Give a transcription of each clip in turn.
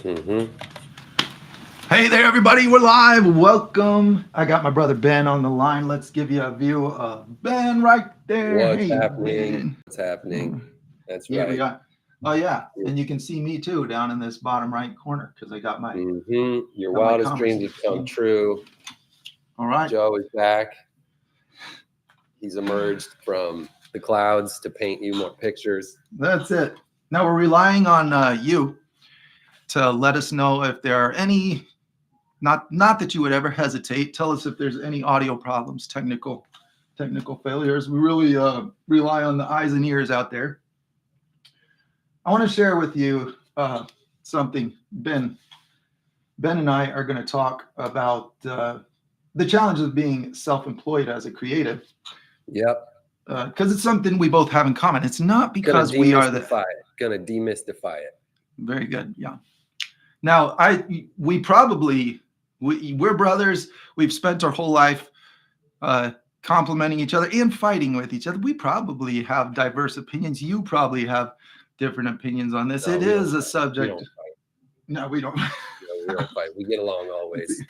Mm-hmm. Hey there, everybody. We're live. Welcome. I got my brother Ben on the line. Let's give you a view of Ben right there. What's Hey, happening? Ben. What's happening? Mm, That's Here we right. got. Oh yeah, and you can see me too down in this bottom right corner because I Mm-hmm. Your got my wildest comics. dreams have come true. All right, Joe is back. He's emerged from the clouds to paint you more pictures. that's it. Now we're relying on you to let us know if there are any. Not that you would ever hesitate. Tell us if there's any audio problems, technical failures. We really rely on the eyes and ears out there. I want to share with you something. Ben and I are going to talk about the challenge of being self-employed as a creative, Yep. because it's something we both have in common. It's not Gonna because we are the demystify it. Gonna demystify it. very good. Yeah. Now, we're brothers. We've spent our whole life complimenting each other and fighting with each other. We probably have diverse opinions. You probably have different opinions on this. No, It we don't is a fight. We subject. don't fight. No, we don't. No, we don't fight. We get along always.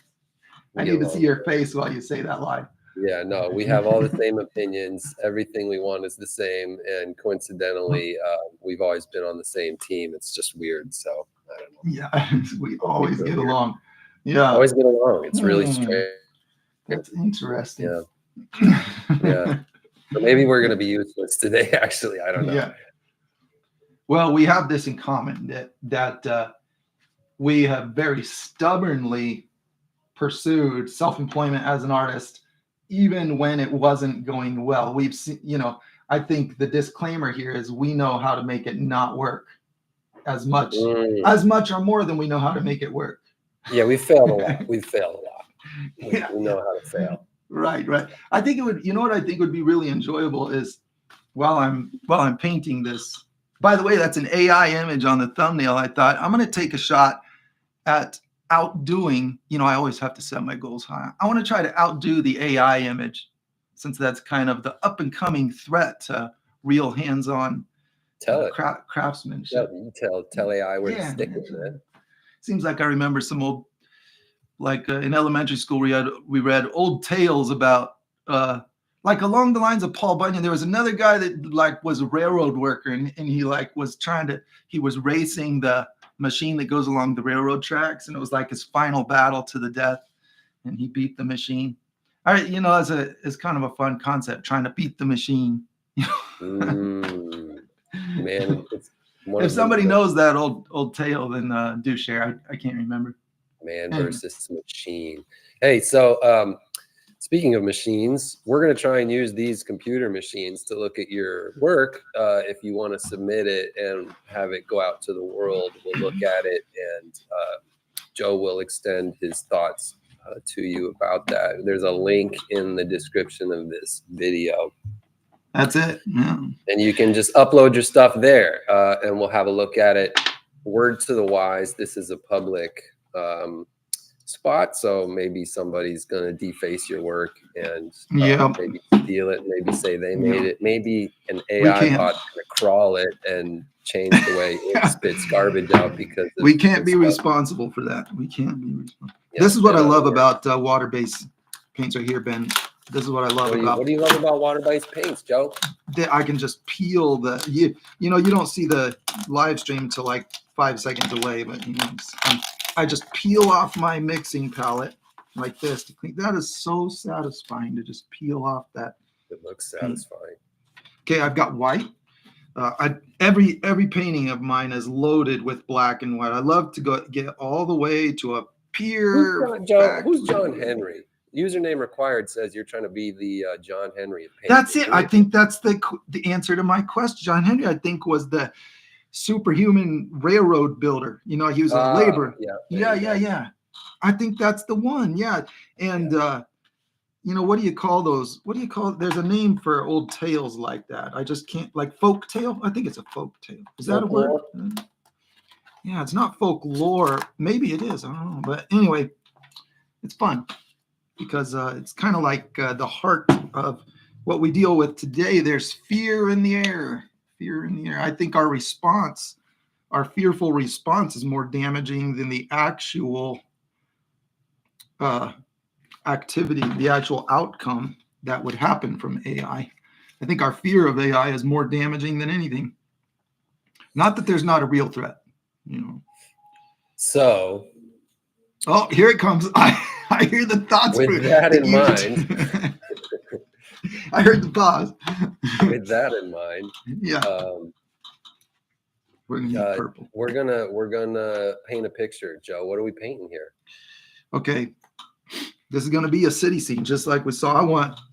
I We get need to see along. your face while you say that line. Yeah, no, we have all the same opinions. Everything we want is the same, and coincidentally, we've always been on the same team. It's just weird. So I don't know. Yeah, we Some people always are get weird. along. Yeah, Always get along. It's really Hmm, strange. that's interesting. Yeah, yeah. So maybe we're gonna be useless today. Actually, I don't know. Yeah. Well, we have this in common that we have very stubbornly pursued self-employment as an artist, even when it wasn't going well. We've seen, I think the disclaimer here is we know how to make it not work as much, Mm. as much or more than we know how to make it work. Yeah, we failed a lot. We've failed a lot. Yeah. We know how to fail. Right. I think it would. You know what I think would be really enjoyable is while I'm painting this. By the way, that's an AI image on the thumbnail. I thought I'm going to take a shot at outdoing. I always have to set my goals high. I want to try to outdo the AI image, since that's kind of the up and coming threat to real hands-on Tell it. craftsmanship. Tell AI where to Yeah, stick it, man. seems like I remember some old, like in elementary school, we read old tales about like along the lines of Paul Bunyan. There was another guy that like was a railroad worker, and he like was he was racing the machine that goes along the railroad tracks, and it was like his final battle to the death, and he beat the machine. All right, as kind of a fun concept, trying to beat the machine. Man, it's if somebody knows that old tale, then do share. I can't remember. Man versus machine. Hey, so speaking of machines, we're going to try and use these computer machines to look at your work. If you want to submit it and have it go out to the world, we'll look at it, and Joe will extend his thoughts to you about that. There's a link in the description of this video. That's it. Yeah. And you can just upload your stuff there, and we'll have a look at it. Word to the wise, this is a public spot, so maybe somebody's going to deface your work and maybe steal it, maybe say they made it, maybe an AI bot's going to crawl it and change the way it spits garbage out, because we can't be responsible for that. We can't be responsible. Yeah, this is what I love about water-based paints right here, Ben. This is what I love about. What do you love about water-based paints, Joe? I can just peel you don't see the live stream until like 5 seconds away, but I just peel off my mixing palette like this to clean. That is so satisfying to just peel off that. It looks satisfying. Okay, I've got white. Every painting of mine is loaded with black and white. I love to get all the way to a pure. Who's John Henry? Username required says you're trying to be the John Henry of painting. That's it. I think that's the answer to my question. John Henry, I think, was the superhuman railroad builder. He was a laborer. Yeah. I think that's the one. Yeah. And what do you call those? What do you call? There's a name for old tales like that. I just can't, like folk tale. I think it's a folk tale. Is that a word? Yeah, it's not folklore. Maybe it is. I don't know. But anyway, it's fun, because it's kind of like the heart of what we deal with today. There's fear in the air. I think our response our fearful response is more damaging than the actual activity, the actual outcome that would happen from AI. I think our fear of AI is more damaging than anything. Not that there's not a real threat, you know. So, oh, here it comes. I hear the thoughts. With that in mind, I heard the pause. With that in mind, yeah, we're gonna use purple. We're gonna paint a picture, Joe. What are we painting here? Okay, this is gonna be a city scene, just like we saw.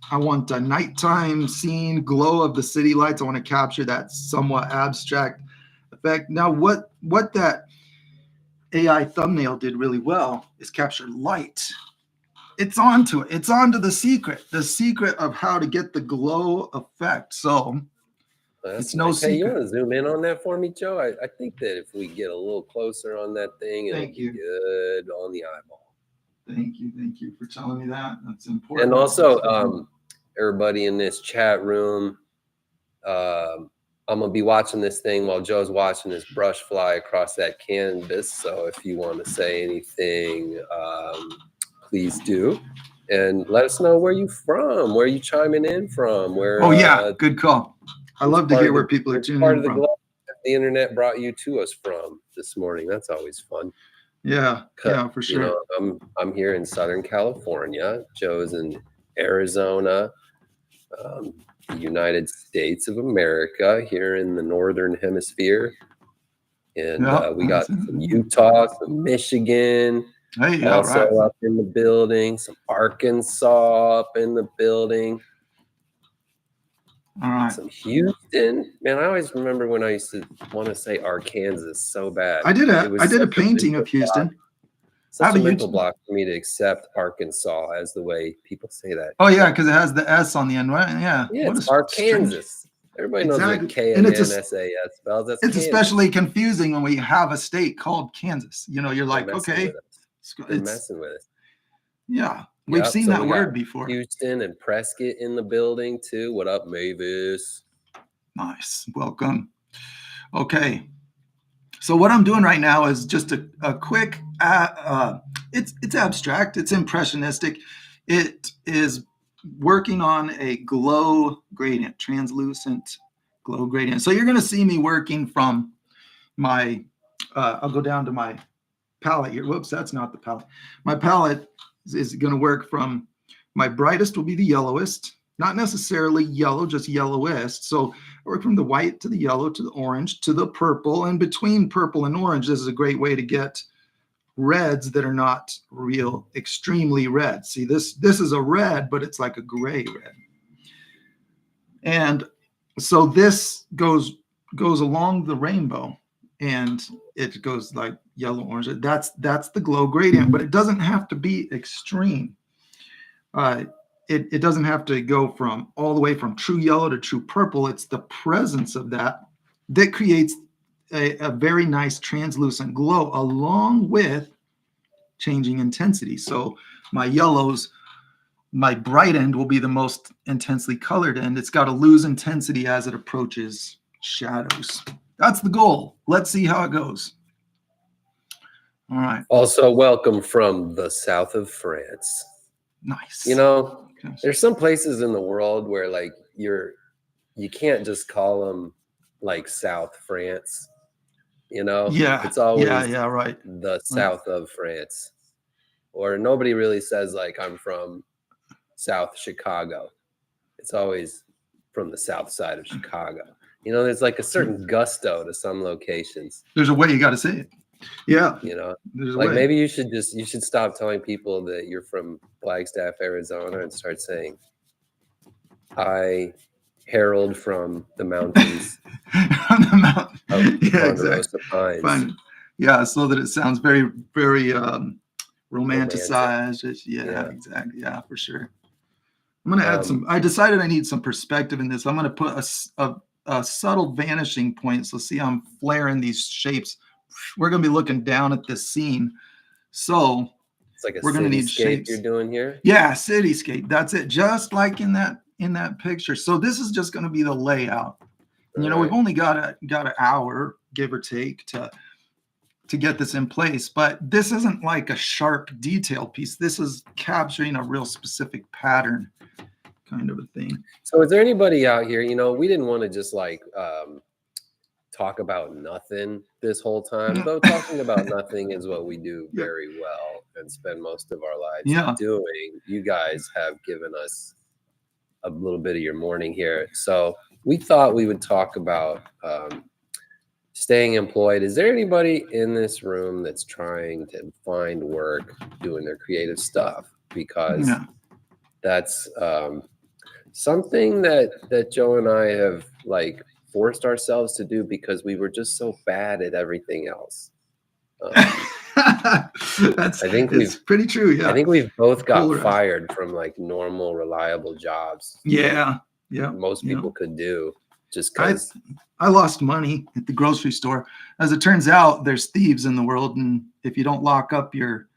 I want a nighttime scene, glow of the city lights. I want to capture that somewhat abstract effect. Now, what that AI thumbnail did really well is capture light. It's onto it. It's onto the secret of how to get the glow effect. So it's no secret. Hey, you want to zoom in on that for me, Joe? I think that if we get a little closer on that thing, it'll be good on the eyeball. Thank you for telling me that. That's important. And also, everybody in this chat room, I'm gonna be watching this thing while Joe's watching his brush fly across that canvas. So if you want to say anything, please do, and let us know where you from, where you chiming in from. Where? Oh yeah, good call. I love to hear where people are tuning in from. The internet brought you to us from this morning. That's always fun. Yeah, for sure. You know, I'm here in Southern California. Joe's in Arizona, the United States of America, here in the Northern Hemisphere, and we got some Utah, some Michigan. Hey, also up in the building, some Arkansas up in the building. All right. Some Houston. Man, I always remember when I used to want to say Arkansas so bad. I did a painting of Houston. Such a mental block for me to accept Arkansas as the way people say that. Oh yeah, because it has the S on the end, right? Yeah. Yeah, it's Arkansas. Everybody knows what K-N-N-S-A-S spells. That's it's especially confusing when we have a state called Kansas. You know, you're like, okay. It's messing with it. Yeah, we've seen that word before. Houston and Prescott in the building too. What up, Mavis? Nice, welcome. Okay, so what I'm doing right now is just a quick. It's abstract. It's impressionistic. It is working on a glow gradient, translucent glow gradient. So you're going to see me working from my. I'll go down to my palette here. Whoops, that's not the palette. My palette is going to work from my brightest will be the yellowest, not necessarily yellow, just yellowest. So I work from the white to the yellow to the orange to the purple, and between purple and orange, this is a great way to get reds that are not real extremely red. See, this is a red, but it's like a gray red. And so this goes along the rainbow, and it goes like yellow, orange. That's the glow gradient, but it doesn't have to be extreme. It doesn't have to go from all the way from true yellow to true purple. It's the presence of that creates a very nice translucent glow along with changing intensity. So my yellows, my bright end will be the most intensely colored end. It's got to lose intensity as it approaches shadows. That's the goal. Let's see how it goes. All right. Also, welcome from the south of France. Nice. You know, there's some places in the world where like you can't just call them like South France. You know, it's always right. The south of France, or nobody really says like I'm from South Chicago. It's always from the south side of Chicago. You know, there's like a certain gusto to some locations. There's a way you got to say it. Yeah. You know, like maybe you should stop telling people that you're from Flagstaff, Arizona, and start saying, "I herald from the mountains." On the mountain. Yeah, exactly. Pines. Yeah, so that it sounds very, very romanticized. Yeah, exactly. Yeah, for sure. I'm going to add some. I decided I need some perspective in this. I'm going to put a subtle vanishing point. So see how I'm flaring these shapes. We're going to be looking down at this scene. So it's like we're going to need shapes you're doing here. Yeah, cityscape. That's it. Just like in that picture. So this is just going to be the layout. You know, we've only got an hour, give or take, to get this in place, but this isn't like a sharp detail piece. This is capturing a real specific pattern kind of a thing. So is there anybody out here, we didn't want to just like talk about nothing this whole time, though talking about nothing is what we do very well and spend most of our lives doing. You guys have given us a little bit of your morning here. So we thought we would talk about staying employed. Is there anybody in this room that's trying to find work doing their creative stuff? Because that's something that Joe and I have like forced ourselves to do because we were just so bad at everything else. I think it's pretty true. Yeah. I think we've both got fired from like normal, reliable jobs. Yeah. Most people could do just because. I lost money at the grocery store. As it turns out, there's thieves in the world, and if you don't lock up your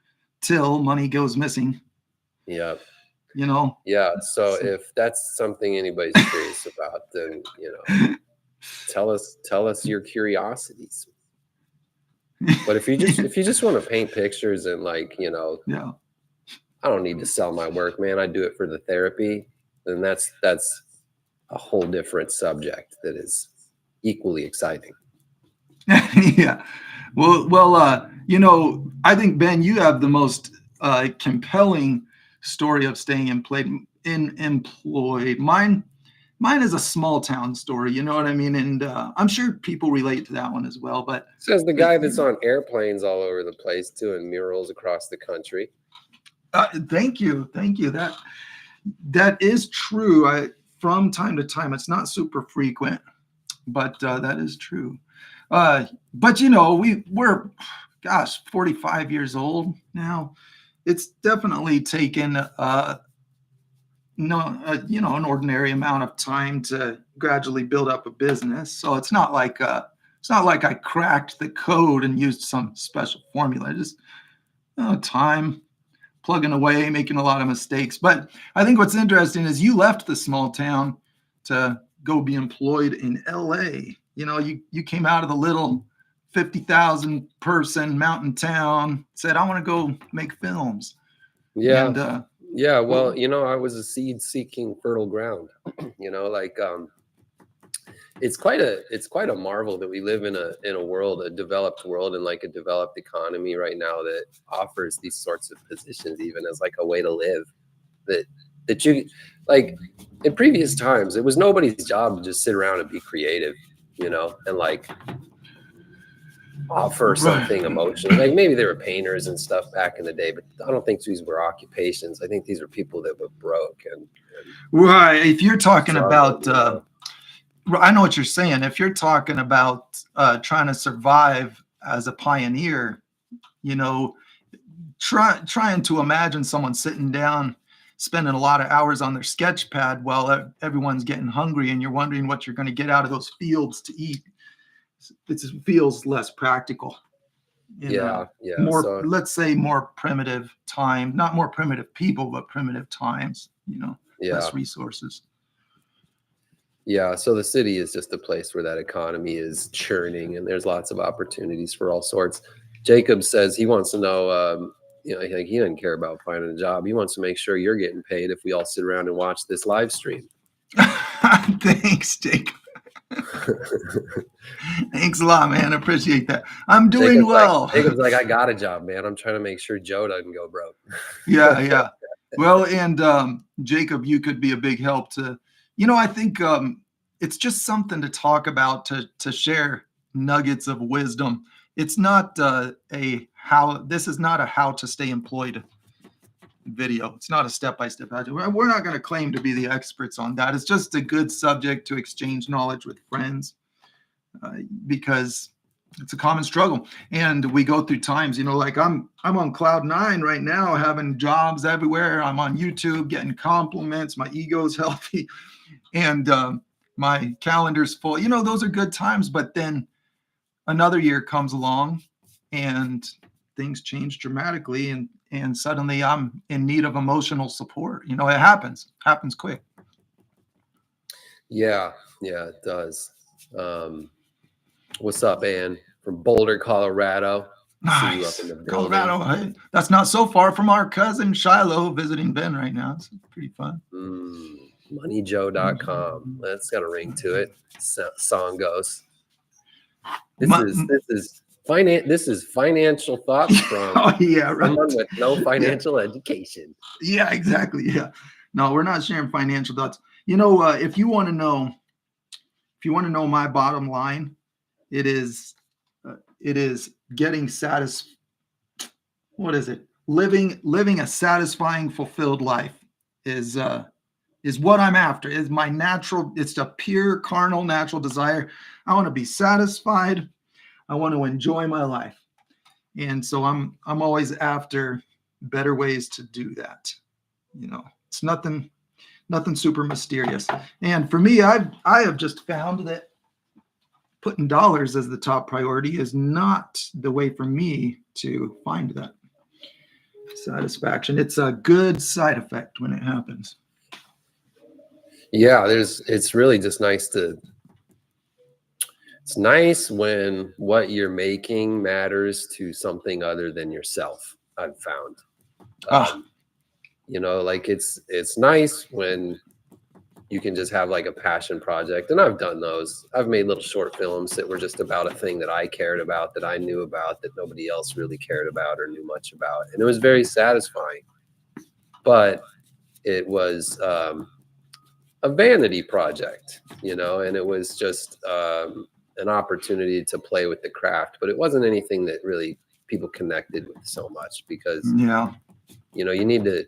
till, money goes missing. Yeah. Yeah. So if that's something anybody's curious about, then tell us your curiosities. But if you just want to paint pictures and like, I don't need to sell my work, man. I do it for the therapy. Then that's a whole different subject that is equally exciting. Yeah. Well, I think, Ben, you have the most compelling story of staying employed. Mine is a small town story, you know what I mean? And I'm sure people relate to that one as well. But says the guy that's on airplanes all over the place doing murals across the country. Thank you. That is true. From time to time, it's not super frequent, but that is true. But we're 45 years old now. It's definitely taken an ordinary amount of time to gradually build up a business. So it's not like I cracked the code and used some special formula. Just time, plugging away, making a lot of mistakes. But I think what's interesting is you left the small town to go be employed in LA. You came out of the little 50,000 person mountain town, said, I want to go make films. Yeah. And, well, I was a seed seeking fertile ground. It's quite a marvel that we live in a world, a developed world, and like a developed economy right now that offers these sorts of positions even as like a way to live. That you like in previous times, it was nobody's job to just sit around and be creative, and like offer something emotional. Like maybe they were painters and stuff back in the day, but I don't think these were occupations. I think these were people that were broke and right. If you're talking about I know what you're saying. If you're talking about trying to survive as a pioneer, trying to imagine someone sitting down, spending a lot of hours on their sketch pad while everyone's getting hungry and you're wondering what you're going to get out of those fields to eat. It feels less practical. More, let's say more primitive time, not more primitive people, but primitive times, less resources. Yeah. So the city is just a place where that economy is churning and there's lots of opportunities for all sorts. Jacob says he wants to know, he doesn't care about finding a job. He wants to make sure you're getting paid if we all sit around and watch this live stream. Thanks, Jacob. Thanks a lot, man. I appreciate that. I'm doing well. Jacob's like, I got a job, man. I'm trying to make sure Joe doesn't go broke. Yeah. Well, and Jacob, you could be a big help to, I think it's just something to talk about, to share nuggets of wisdom. It's not this is not a how to stay employed video. It's not a step-by-step. We're not going to claim to be the experts on that. It's just a good subject to exchange knowledge with friends because it's a common struggle. And we go through times, like I'm on cloud 9 right now, having jobs everywhere. I'm on YouTube, getting compliments. My ego's healthy and my calendar's full. Those are good times. But then another year comes along and things change dramatically. And suddenly I'm in need of emotional support. It happens quick. Yeah, it does. What's up, Ann? From Boulder, Colorado. Nice. See you up in the building. Colorado. Hey, that's not so far from our cousin Shiloh visiting Ben right now. It's pretty fun. Moneyjoe.com. That's got a ring to it. Song goes. This is financial thoughts from someone with no financial education. Yeah, exactly. Yeah. No, we're not sharing financial thoughts. You know, if you want to know my bottom line, it is getting living a satisfying, fulfilled life is what I'm after. Is my natural, it's a pure carnal natural desire. I want to be satisfied. I want to enjoy my life. And so I'm always after better ways to do that. You know, it's nothing super mysterious. And for me, I have just found that putting dollars as the top priority is not the way for me to find that satisfaction. It's a good side effect when it happens. Yeah, it's really just nice it's nice when what you're making matters to something other than yourself, I've found. You know, like it's nice when you can just have like a passion project. And I've done those. I've made little short films that were just about a thing that I cared about, that I knew about, that nobody else really cared about or knew much about. And it was very satisfying. But it was a vanity project, you know, and it was just an opportunity to play with the craft. But it wasn't anything that really people connected with so much, because, you know, you need to,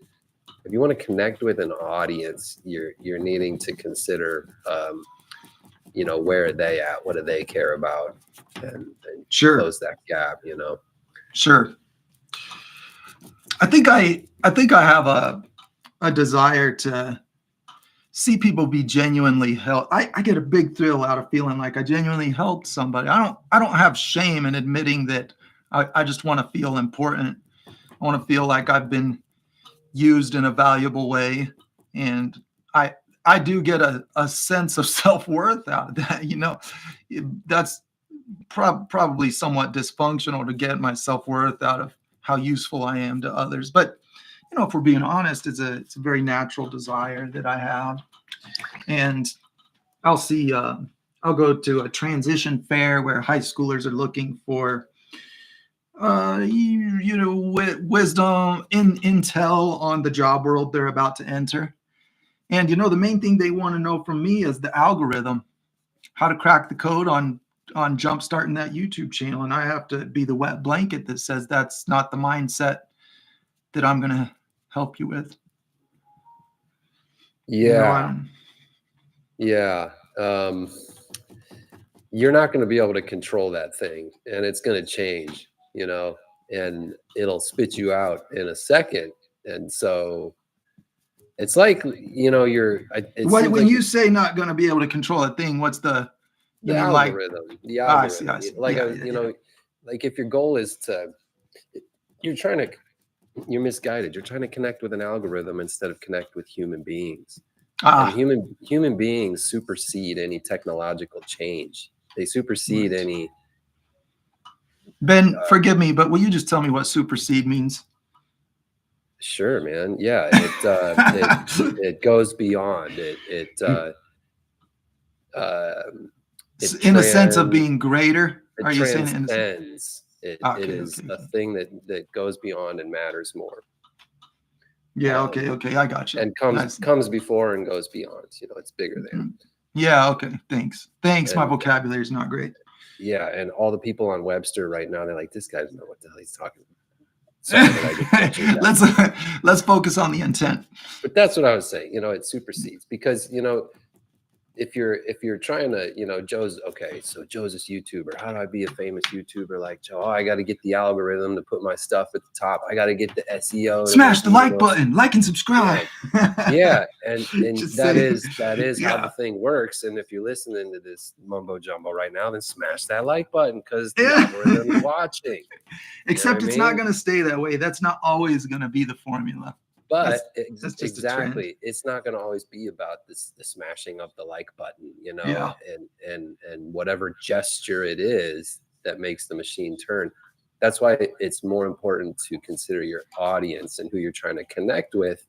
if you want to connect with an audience, you're needing to consider, you know, where are they at? What do they care about? And close that gap, you know? Sure. I think I have a desire to see people be genuinely helped. I get a big thrill out of feeling like I genuinely helped somebody. I don't have shame in admitting that I just want to feel important. I want to feel like I've been used in a valuable way. And I do get a sense of self-worth out of that. You know, that's probably somewhat dysfunctional to get my self-worth out of how useful I am to others. But, you know, if we're being honest, it's a very natural desire that I have. And I'll go to a transition fair where high schoolers are looking for wisdom, intel on the job world they're about to enter. And, you know, the main thing they want to know from me is the algorithm, how to crack the code on jumpstarting that YouTube channel. And I have to be the wet blanket that says that's not the mindset that I'm going to help you with. Yeah. You're not going to be able to control that thing, and it's going to change, you know, and it'll spit you out in a second. And so it's like, you know, when you say not going to be able to control a thing, what's the algorithm? The algorithm. I see. Like, you know, like if your goal is you're misguided. You're trying to connect with an algorithm instead of connect with human beings. And human beings supersede any technological change. They supersede any. Ben, forgive me, but will you just tell me what supersede means? Sure, man. Yeah, it goes beyond it. In a sense of being greater. Are you saying it is a thing that goes beyond and matters more. Yeah. Okay. I got you. And comes before and goes beyond. You know, it's bigger than. Yeah. Okay. Thanks. My vocabulary is not great. Yeah, and all the people on Webster right now, they're like, this guy doesn't know what the hell he's talking about. Sorry, let's focus on the intent. But that's what I was saying. You know, it supersedes, because, you know, if you're trying to, you know, Joe's this YouTuber. How do I be a famous YouTuber like Joe? Oh, I got to get the algorithm to put my stuff at the top. I got to get the SEO. Smash the like button, like and subscribe. Yeah, and that is how the thing works. And if you're listening to this mumbo jumbo right now, then smash that like button, because the algorithm's watching. Except it's not going to stay that way. That's not always going to be the formula. But that's just exactly, it's not going to always be about the smashing of the like button, you know, Yeah. and whatever gesture it is that makes the machine turn. That's why it's more important to consider your audience and who you're trying to connect with,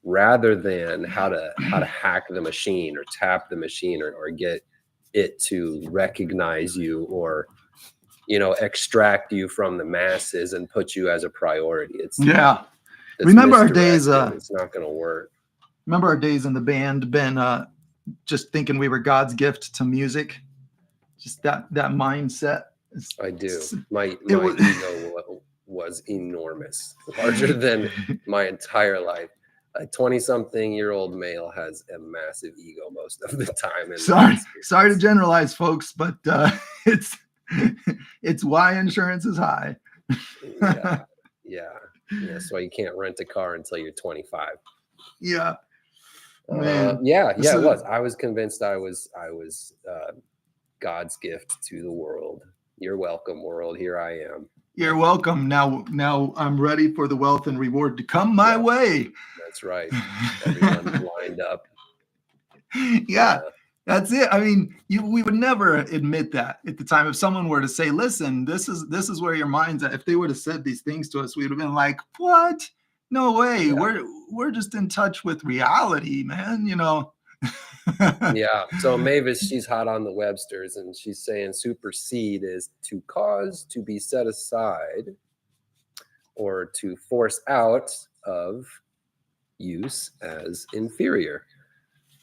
rather than how to hack the machine or tap the machine or get it to recognize you, or, you know, extract you from the masses and put you as a priority. It's remember our days, it's not going to work. Remember our days in the band, Ben, just thinking we were God's gift to music, just that mindset. I do. My ego was enormous, larger than my entire life. A 20-something-year-old male has a massive ego most of the time. Sorry to generalize, folks, but it's why insurance is high. Yeah. That's why you can't rent a car until you're 25. Yeah. Man. It was. I was convinced I was God's gift to the world. You're welcome, world. Here I am. You're welcome. Now I'm ready for the wealth and reward to come my way. That's right. Everyone's lined up. Yeah, that's it. I mean, we would never admit that at the time. If someone were to say, "Listen, this is where your mind's at," if they would have said these things to us, we'd have been like, "What? No way. Yeah. We're just in touch with reality, man." You know. Yeah. So Mavis, she's hot on the Websters, and she's saying supersede is to cause, to be set aside, or to force out of use as inferior.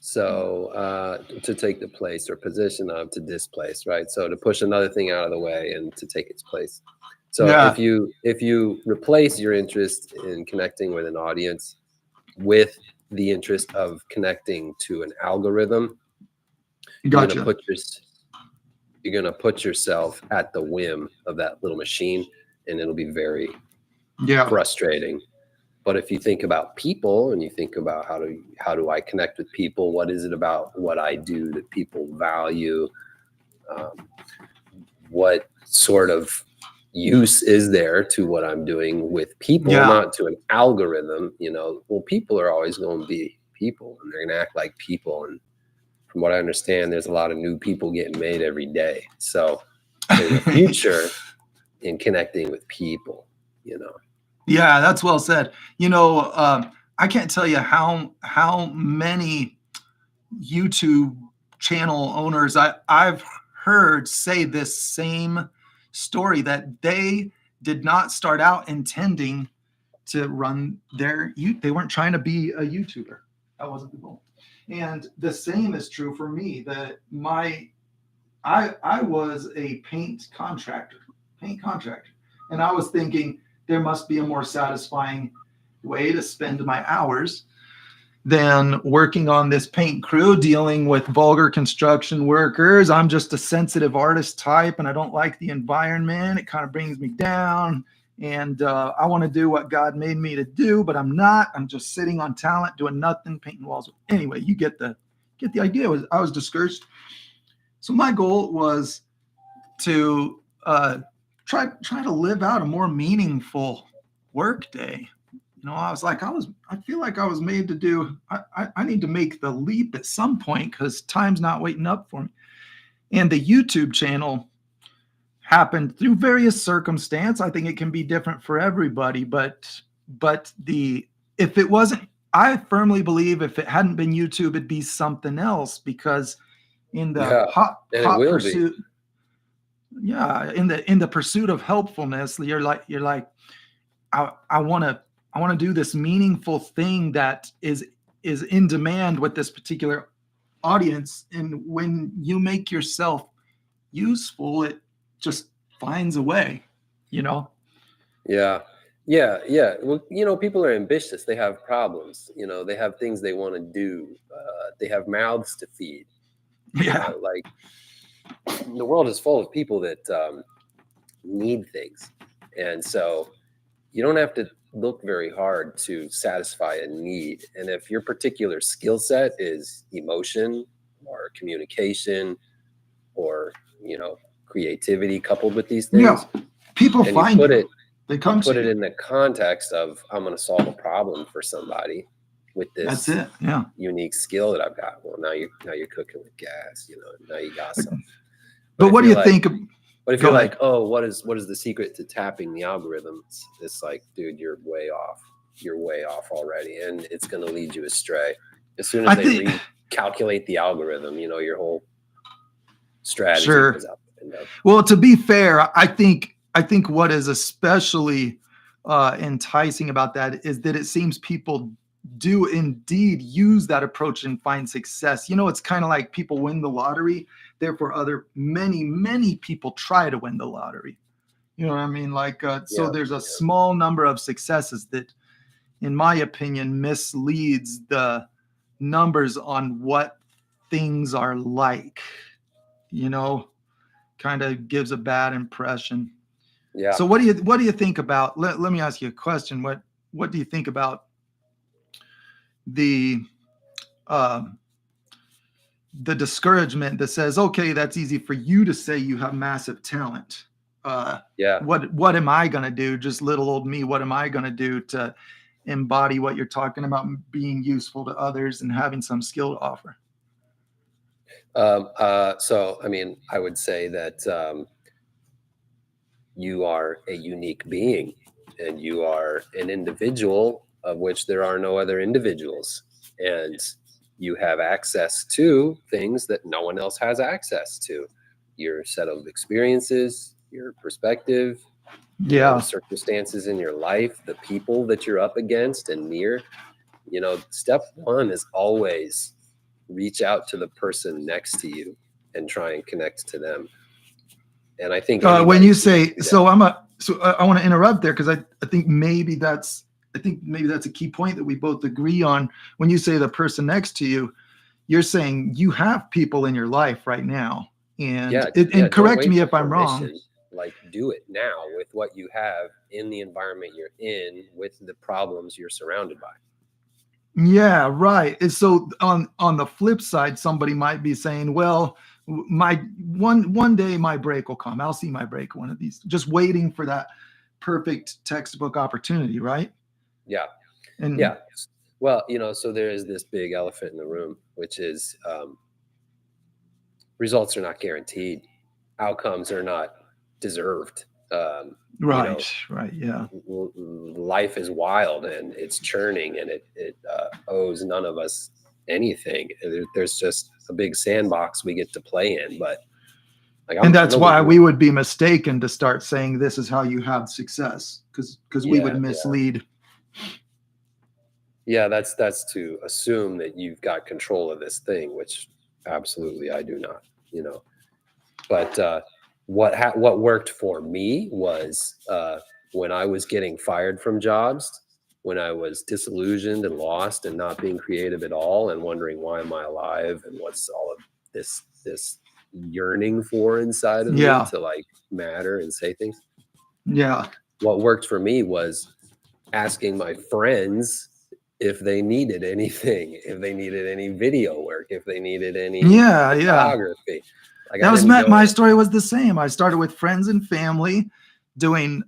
So to take the place or position of, to displace, right? So to push another thing out of the way and to take its place. So if you replace your interest in connecting with an audience with the interest of connecting to an algorithm, you're gonna put yourself at the whim of that little machine, and it'll be very frustrating. But if you think about people and you think about how do I connect with people, what is it about what I do that people value, what sort of use is there to what I'm doing with people, not to an algorithm, you know. Well, people are always going to be people, and they're going to act like people. And from what I understand, there's a lot of new people getting made every day. So there's a future in connecting with people, you know. Yeah, that's well said. You know, I can't tell you how many YouTube channel owners I've heard say this same story, that they did not start out intending to run they weren't trying to be a YouTuber. That wasn't the goal. And the same is true for me. That I was a paint contractor, and I was thinking there must be a more satisfying way to spend my hours than working on this paint crew, dealing with vulgar construction workers. I'm just a sensitive artist type, and I don't like the environment. It kind of brings me down, and I want to do what God made me to do, but I'm not. I'm just sitting on talent, doing nothing, painting walls. Anyway, you get the idea. I was discouraged. So my goal was to try to live out a more meaningful work day. You know, I feel like I was made to do, I need to make the leap at some point because time's not waiting up for me. And the YouTube channel happened through various circumstances. I think it can be different for everybody, but if it wasn't, I firmly believe if it hadn't been YouTube, it'd be something else, because in the hot pursuit, in the pursuit of helpfulness, you're like, I want to do this meaningful thing that is in demand with this particular audience. And when you make yourself useful, it just finds a way, you know? Yeah. Well, you know, people are ambitious. They have problems, you know, they have things they want to do. They have mouths to feed. Yeah. Like the world is full of people that need things. And so you don't have to look very hard to satisfy a need. And if your particular skill set is emotion or communication or, you know, creativity coupled with these things, people find it. They come put to it you. in the context of, I'm going to solve a problem for somebody with this That's it. Yeah. unique skill that I've got. Well, now you're cooking with gas, now you got something. But what do you think? But if you're like, oh, what is the secret to tapping the algorithms? It's like, dude, you're way off. You're way off already, and it's going to lead you astray. As soon as they recalculate the algorithm, your whole strategy goes out the window. Well, to be fair, I think what is especially enticing about that is that it seems people do indeed use that approach and find success. It's kind of like people win the lottery, therefore many people try to win the lottery. You know what I mean? Like, so there's a small number of successes that, in my opinion, misleads the numbers on what things are like, kind of gives a bad impression. Yeah. So what do you think about, let me ask you a question. What do you think about the discouragement that says, okay, that's easy for you to say you have massive talent. What am I going to do? Just little old me. What am I going to do to embody what you're talking about, being useful to others and having some skill to offer? So, I mean, I would say that you are a unique being, and you are an individual of which there are no other individuals. And you have access to things that no one else has access to. Your set of experiences, your perspective, the circumstances in your life, the people that you're up against and near. Step one is always reach out to the person next to you and try and connect to them. And I think when you say, so I want to interrupt there, because I think maybe that's a key point that we both agree on. When you say the person next to you, you're saying you have people in your life right now. And correct me if I'm wrong. Like, do it now with what you have in the environment you're in, with the problems you're surrounded by. Yeah, right. And so on the flip side, somebody might be saying, well, my one day my break will come. I'll see my break one of these, just waiting for that perfect textbook opportunity, right? Yeah. And yeah. Well, so there is this big elephant in the room, which is results are not guaranteed. Outcomes are not deserved. Right. Yeah. Life is wild, and it's churning, and it owes none of us anything. There's just a big sandbox we get to play in, but and that's why we would be mistaken to start saying this is how you have success, because we would mislead. Yeah, that's to assume that you've got control of this thing, which absolutely I do not. But what worked for me was when I was getting fired from jobs, when I was disillusioned and lost and not being creative at all, and wondering why am I alive and what's all of this yearning for inside of me to like matter and say things. Yeah. What worked for me was asking my friends if they needed anything, if they needed any video work, if they needed any photography. Like, that was my story was the same. I started with friends and family doing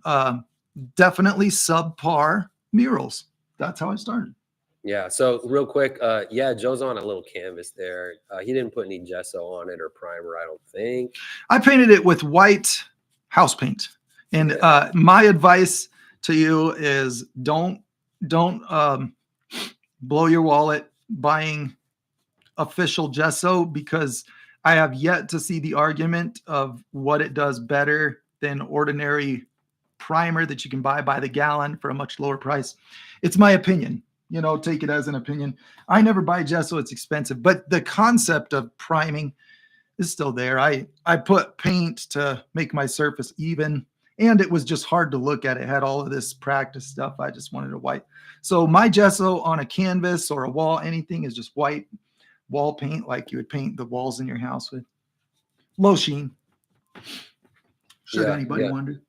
definitely subpar murals. That's how I started. Yeah. So real quick, Joe's on a little canvas there. He didn't put any gesso on it or primer, I don't think. I painted it with white house paint. And my advice to you is don't blow your wallet buying official gesso, because I have yet to see the argument of what it does better than ordinary primer that you can buy by the gallon for a much lower price. It's my opinion, take it as an opinion. I never buy gesso, it's expensive, but the concept of priming is still there. I put paint to make my surface even, and it was just hard to look at. It had all of this practice stuff. I just wanted a white. So my gesso on a canvas or a wall, anything, is just white wall paint, like you would paint the walls in your house with. Low sheen. Should anybody wonder?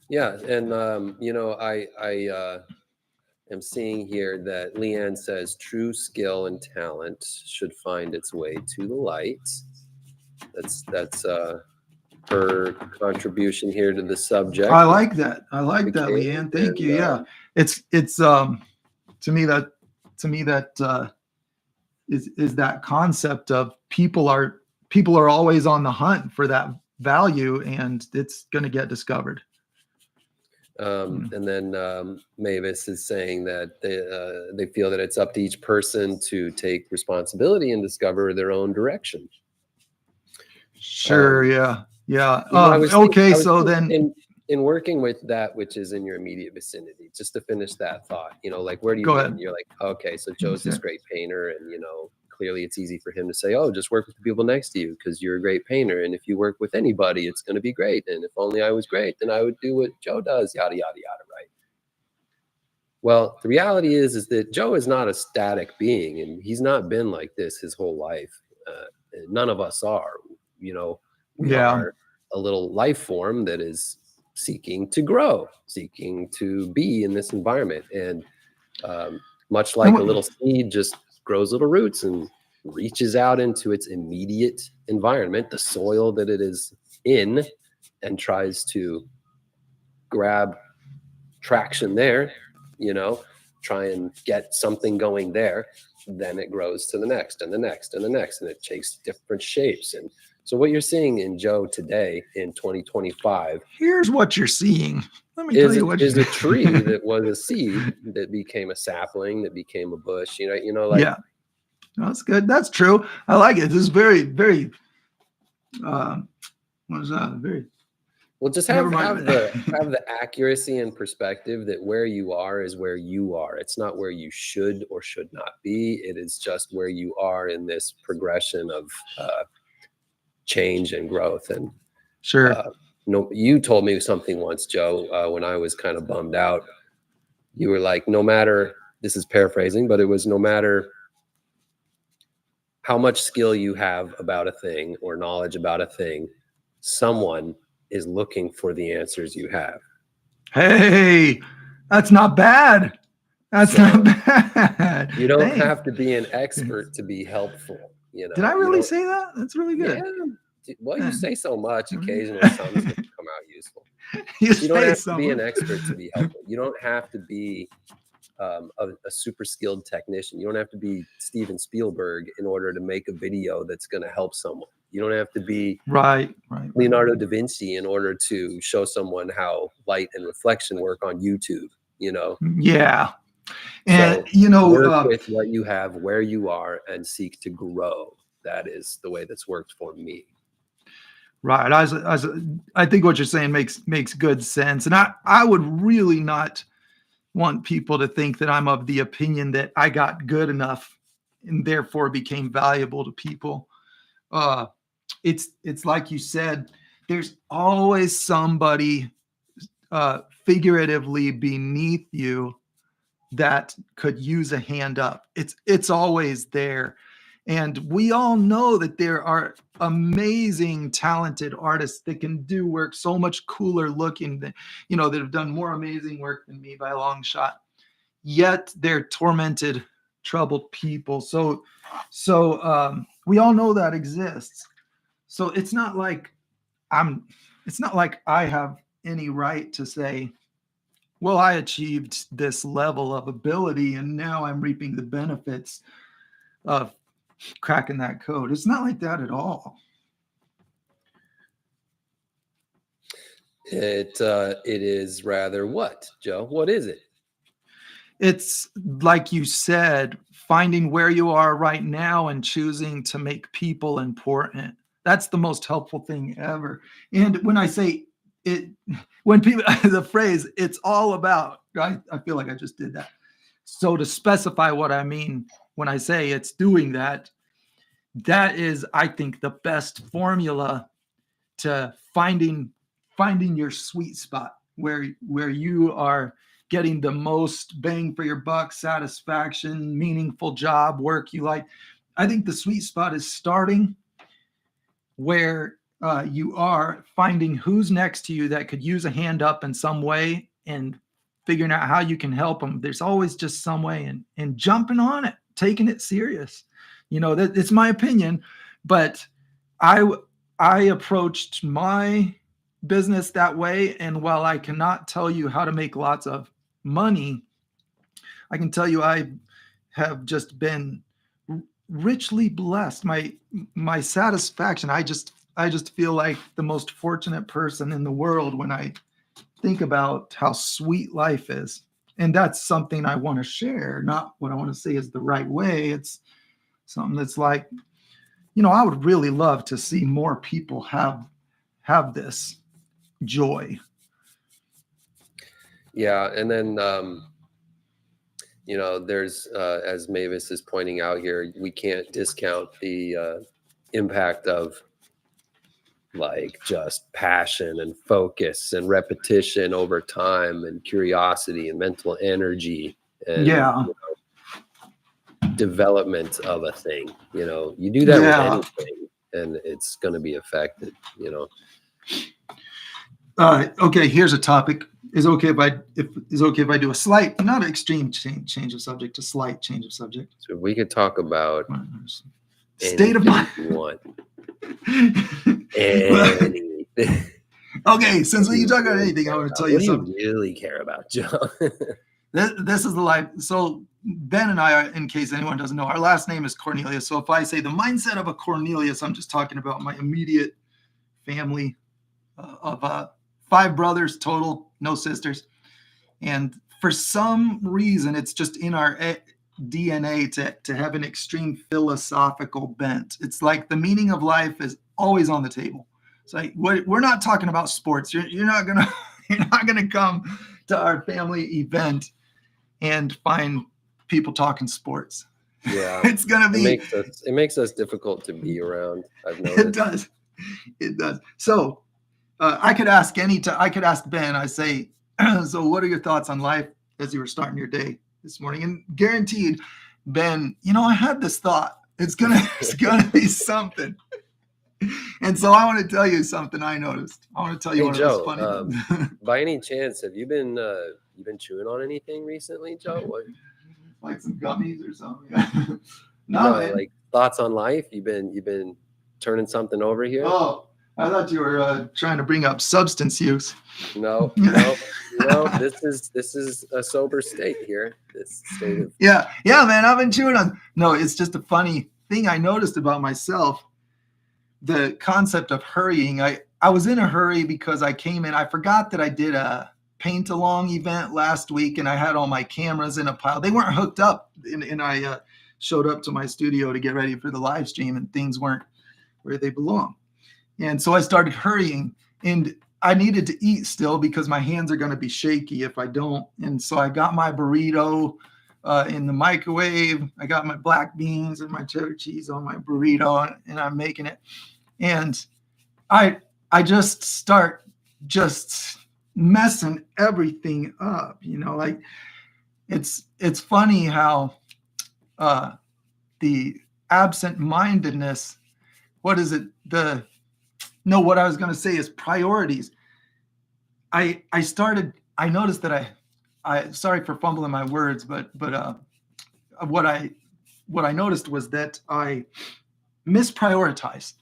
Yeah, and I am seeing here that Leanne says true skill and talent should find its way to the light. That's her contribution here to the subject. I like that. I like that, Leanne. Thank you. Yeah, it's to me that is that concept of people are always on the hunt for that value, and it's going to get discovered. And then Mavis is saying that they feel that it's up to each person to take responsibility and discover their own direction. Sure. Yeah. Okay. So then, in working with that which is in your immediate vicinity, just to finish that thought, like, where do you begin? You're like, okay, so Joe's this great painter, and clearly it's easy for him to say, oh, just work with the people next to you because you're a great painter, and if you work with anybody, it's going to be great, and if only I was great, then I would do what Joe does, yada yada yada, right? Well, the reality is that Joe is not a static being, and he's not been like this his whole life. None of us are. We are a little life form that is seeking to grow, seeking to be in this environment. And much like a little seed just grows little roots and reaches out into its immediate environment, the soil that it is in, and tries to grab traction there, try and get something going there, then it grows to the next and the next and the next, and it takes different shapes. And so what you're seeing in Joe today in 2025, here's what you're seeing. Let me tell you what is a tree that was a seed that became a sapling, that became a bush. Yeah, that's good. That's true. I like it. This is very, very. What is that? Very. Well, just have the accuracy and perspective that where you are is where you are. It's not where you should or should not be. It is just where you are in this progression of change and growth. And sure. You told me something once, Joe, when I was kind of bummed out. You were like, no matter, this is paraphrasing, but it was no matter how much skill you have about a thing or knowledge about a thing, someone is looking for the answers you have. Hey, that's not bad. That's not bad. You don't have to be an expert to be helpful. Did I really say that? That's really good. Yeah. Well, you say so much. Occasionally, something's going to come out useful. You don't have to be an expert to be helpful. You don't have to be a super skilled technician. You don't have to be Steven Spielberg in order to make a video that's going to help someone. You don't have to be Leonardo da Vinci in order to show someone how light and reflection work on YouTube. Yeah. And work with what you have, where you are, and seek to grow. That is the way that's worked for me. Right. I think what you're saying makes good sense. And I would really not want people to think that I'm of the opinion that I got good enough and therefore became valuable to people. It's like you said, there's always somebody figuratively beneath you that could use a hand up. It's always there. And we all know that there are amazing, talented artists that can do work so much cooler looking than, that have done more amazing work than me by a long shot. Yet they're tormented, troubled people. So we all know that exists. So it's not like I have any right to say, well, I achieved this level of ability and now I'm reaping the benefits of cracking that code. It's not like that at all. It is rather what, Joe? What is it? It's like you said, finding where you are right now and choosing to make people important. That's the most helpful thing ever. And when I say it, when people, the phrase, it's all about, right? I feel like I just did that. So to specify what I mean when I say it's doing that, that is, I think, the best formula to finding your sweet spot where you are getting the most bang for your buck, satisfaction, meaningful job, work you like. I think the sweet spot is starting where you are, finding who's next to you that could use a hand up in some way and figuring out how you can help them. There's always just some way, and jumping on it, taking it serious. That it's my opinion, but I approached my business that way. And while I cannot tell you how to make lots of money, I can tell you I have just been richly blessed. My satisfaction, I just feel like the most fortunate person in the world when I think about how sweet life is. And that's something I want to share, not what I want to say is the right way. It's something that's like, I would really love to see more people have this joy. Yeah, and then there's as Mavis is pointing out here, we can't discount the impact of like just passion and focus and repetition over time and curiosity and mental energy and development of a thing. You do that with anything and it's going to be affected. Okay, here's a topic. Is okay if I do a slight, not an extreme change of subject, a slight change of subject. So we could talk about state of mind. You want. Okay, since we can talk about anything, I want to tell you something. What do you really care about, Joe? This is the life. So Ben and I are, in case anyone doesn't know, our last name is Cornelius. So if I say the mindset of a Cornelius, I'm just talking about my immediate family of 5 brothers total, no sisters. And for some reason, it's just in our DNA to have an extreme philosophical bent. It's like the meaning of life is always on the table. It's like we're not talking about sports. You're not gonna come to our family event and find people talking sports. Yeah, it's gonna be. It makes us difficult to be around. I've noticed. It does. So I could ask Ben. I say, so what are your thoughts on life as you were starting your day this morning? And guaranteed, Ben, I had this thought. It's gonna be something. And so I want to tell you something I noticed. I want to tell you Joe, funny things. By any chance, have you been chewing on anything recently, Joe? What? Like some gummies or something? No, like thoughts on life. You've been turning something over here. Oh, I thought you were trying to bring up substance use. No. This is a sober state here. This state of yeah, man. I've been chewing on. No, it's just a funny thing I noticed about myself. The concept of hurrying. I was in a hurry because I came in. I forgot that I did a paint along event last week, and I had all my cameras in a pile. They weren't hooked up, and I showed up to my studio to get ready for the live stream, and things weren't where they belong. And so I started hurrying, and I needed to eat still because my hands are going to be shaky if I don't. And so I got my burrito in the microwave. I got my black beans and my cheddar cheese on my burrito, and I'm making it. And I just start messing everything up, like it's funny how the absent-mindedness, what is it? What I was going to say is priorities. I noticed that I sorry for fumbling my words, but what I noticed was that I misprioritized.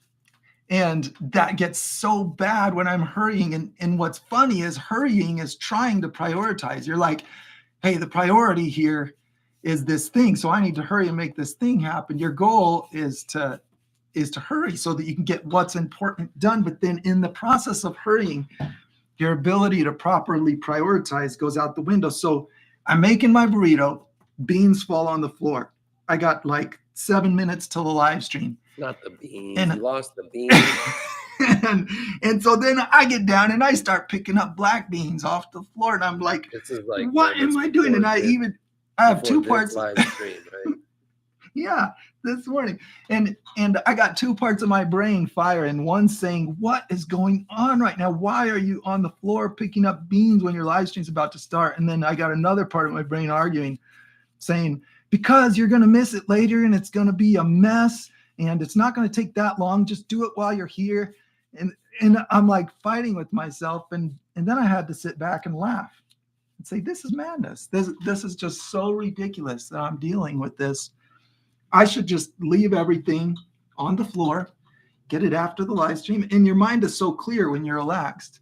And that gets so bad when I'm hurrying. And what's funny is hurrying is trying to prioritize. You're like, hey, the priority here is this thing. So I need to hurry and make this thing happen. Your goal is to hurry so that you can get what's important done. But then in the process of hurrying, your ability to properly prioritize goes out the window. So I'm making my burrito, beans fall on the floor. I got like 7 minutes till the live stream. Not the beans. And, you lost the beans. and so then I get down and I start picking up black beans off the floor. And I'm like, what am I doing? And I have 2 parts. Live stream, right? Yeah, this morning. And I got 2 parts of my brain firing. One saying, what is going on right now? Why are you on the floor picking up beans when your live stream's about to start? And then I got another part of my brain arguing, saying, because you're going to miss it later and it's going to be a mess. And it's not going to take that long. Just do it while you're here. And I'm like fighting with myself. And then I had to sit back and laugh and say, this is madness. This is just so ridiculous that I'm dealing with this. I should just leave everything on the floor Get it after the live stream, and your mind is so clear when you're relaxed.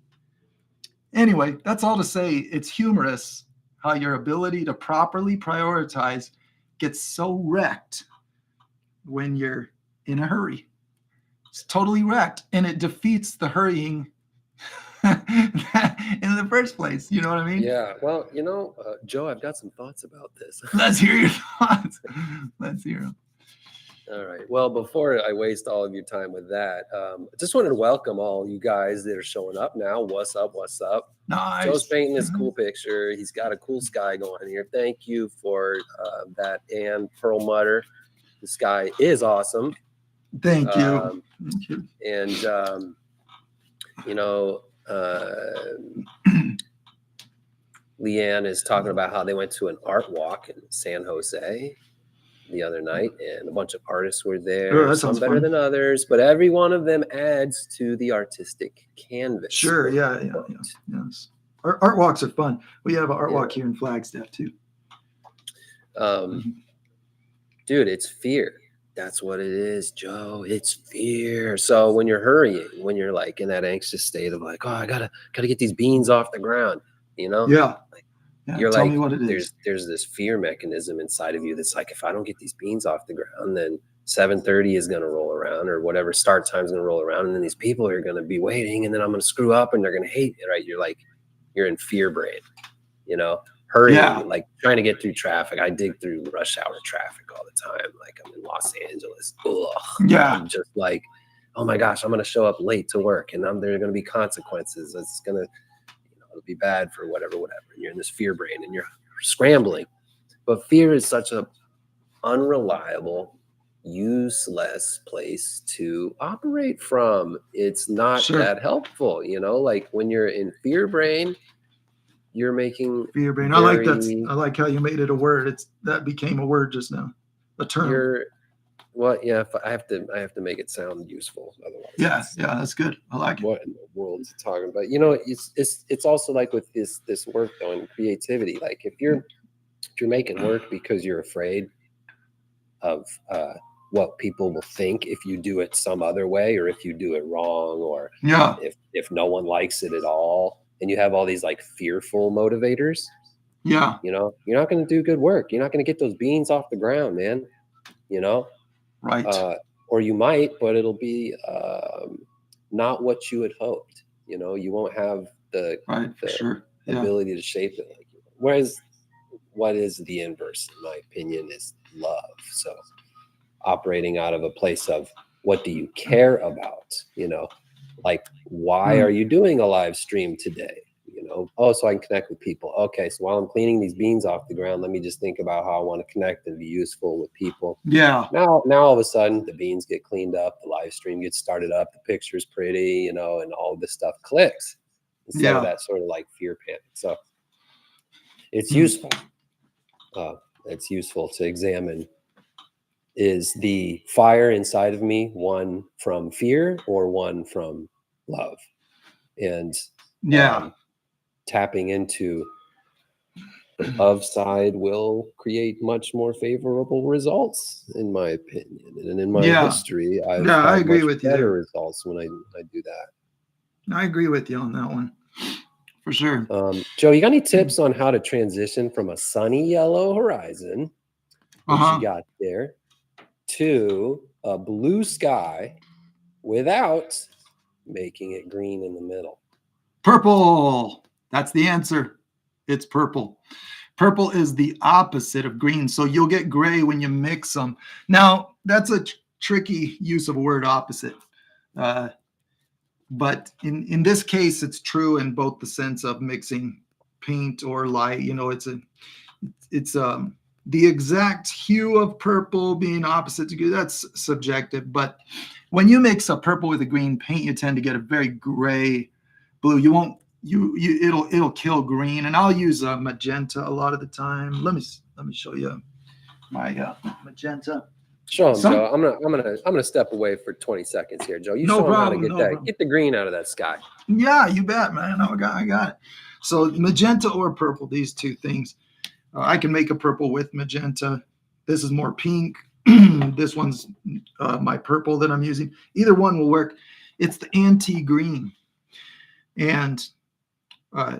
Anyway, that's all to say it's humorous how your ability to properly prioritize gets so wrecked when you're in a hurry. It's totally wrecked, and it defeats the hurrying in the first place. You know what I mean? Yeah. Well, Joe, I've got some thoughts about this. Let's hear your thoughts. Let's hear them. All right. Well, before I waste all of your time with that, I just wanted to welcome all you guys that are showing up now. What's up? What's up? Nice. Joe's painting this cool picture. He's got a cool sky going here. Thank you for that. And Pearl Mutter. The sky is awesome. Thank you. Thank you. And, Leanne is talking about how they went to an art walk in San Jose the other night, and a bunch of artists were there. Oh, some better than others, but every one of them adds to the artistic canvas. Sure, yeah. Yes. Art walks are fun. We have an art walk here in Flagstaff too. Dude, it's fear. That's what it is, Joe. It's fear. So when you're hurrying, when you're like in that anxious state of like, oh, I gotta get these beans off the ground, Yeah. You're tell like, me what it is. There's this fear mechanism inside of you that's like, if I don't get these beans off the ground, then 7:30 is going to roll around, or whatever start time is going to roll around, and then these people are going to be waiting, and then I'm going to screw up, and they're going to hate me, right? You're in fear brain, hurrying, like trying to get through traffic. I dig through rush hour traffic all the time. Like I'm in Los Angeles. Ugh. Yeah. I'm just like, oh my gosh, I'm going to show up late to work, and there are going to be consequences. It's going to, it'll be bad for whatever. And you're in this fear brain and you're scrambling. But fear is such a unreliable, useless place to operate from. It's not that helpful, like when you're in fear brain, you're making fear brain. I like how you made it a word. That became a word just now, a term. I have to make it sound useful. Otherwise, yeah, that's good. I like it. What in the world is it talking about? It's also like with this work though, and creativity. Like if you're making work because you're afraid of what people will think if you do it some other way, or if you do it wrong, or if no one likes it at all, and you have all these like fearful motivators. Yeah, you're not going to do good work. You're not going to get those beans off the ground, man. Right. Or you might, but it'll be not what you had hoped. You won't have the ability to shape it. Whereas what is the inverse, in my opinion, is love. So operating out of a place of what do you care about? Like, why are you doing a live stream today? So I can connect with people. Okay, so while I'm cleaning these beans off the ground, let me just think about how I want to connect and be useful with people. Yeah. Now all of a sudden the beans get cleaned up, the live stream gets started up, the picture's pretty, and all this stuff clicks instead of that sort of like fear panic. So it's useful. It's useful to examine, is the fire inside of me one from fear or one from love? And tapping into the love side will create much more favorable results, in my opinion. And in my history, I agree with better results when I do that. I agree with you on that one, for sure. Joe, you got any tips on how to transition from a sunny yellow horizon, which you got there, to a blue sky without making it green in the middle? Purple. That's the answer. It's purple. Purple is the opposite of green. So you'll get gray when you mix them. Now, that's a tricky use of a word, opposite. But in this case, it's true in both the sense of mixing paint or light. It's the exact hue of purple being opposite to green. That's subjective. But when you mix a purple with a green paint, you tend to get a very gray blue. It'll kill green. And I'll use magenta a lot of the time. Let me show you my magenta. Show them, Joe. I'm gonna step away for 20 seconds here, Joe. You show them how to get the green out of that sky. Yeah, you bet, man. I got it. So magenta or purple, these two things. I can make a purple with magenta. This is more pink. This one's my purple that I'm using. Either one will work. It's the anti-green. And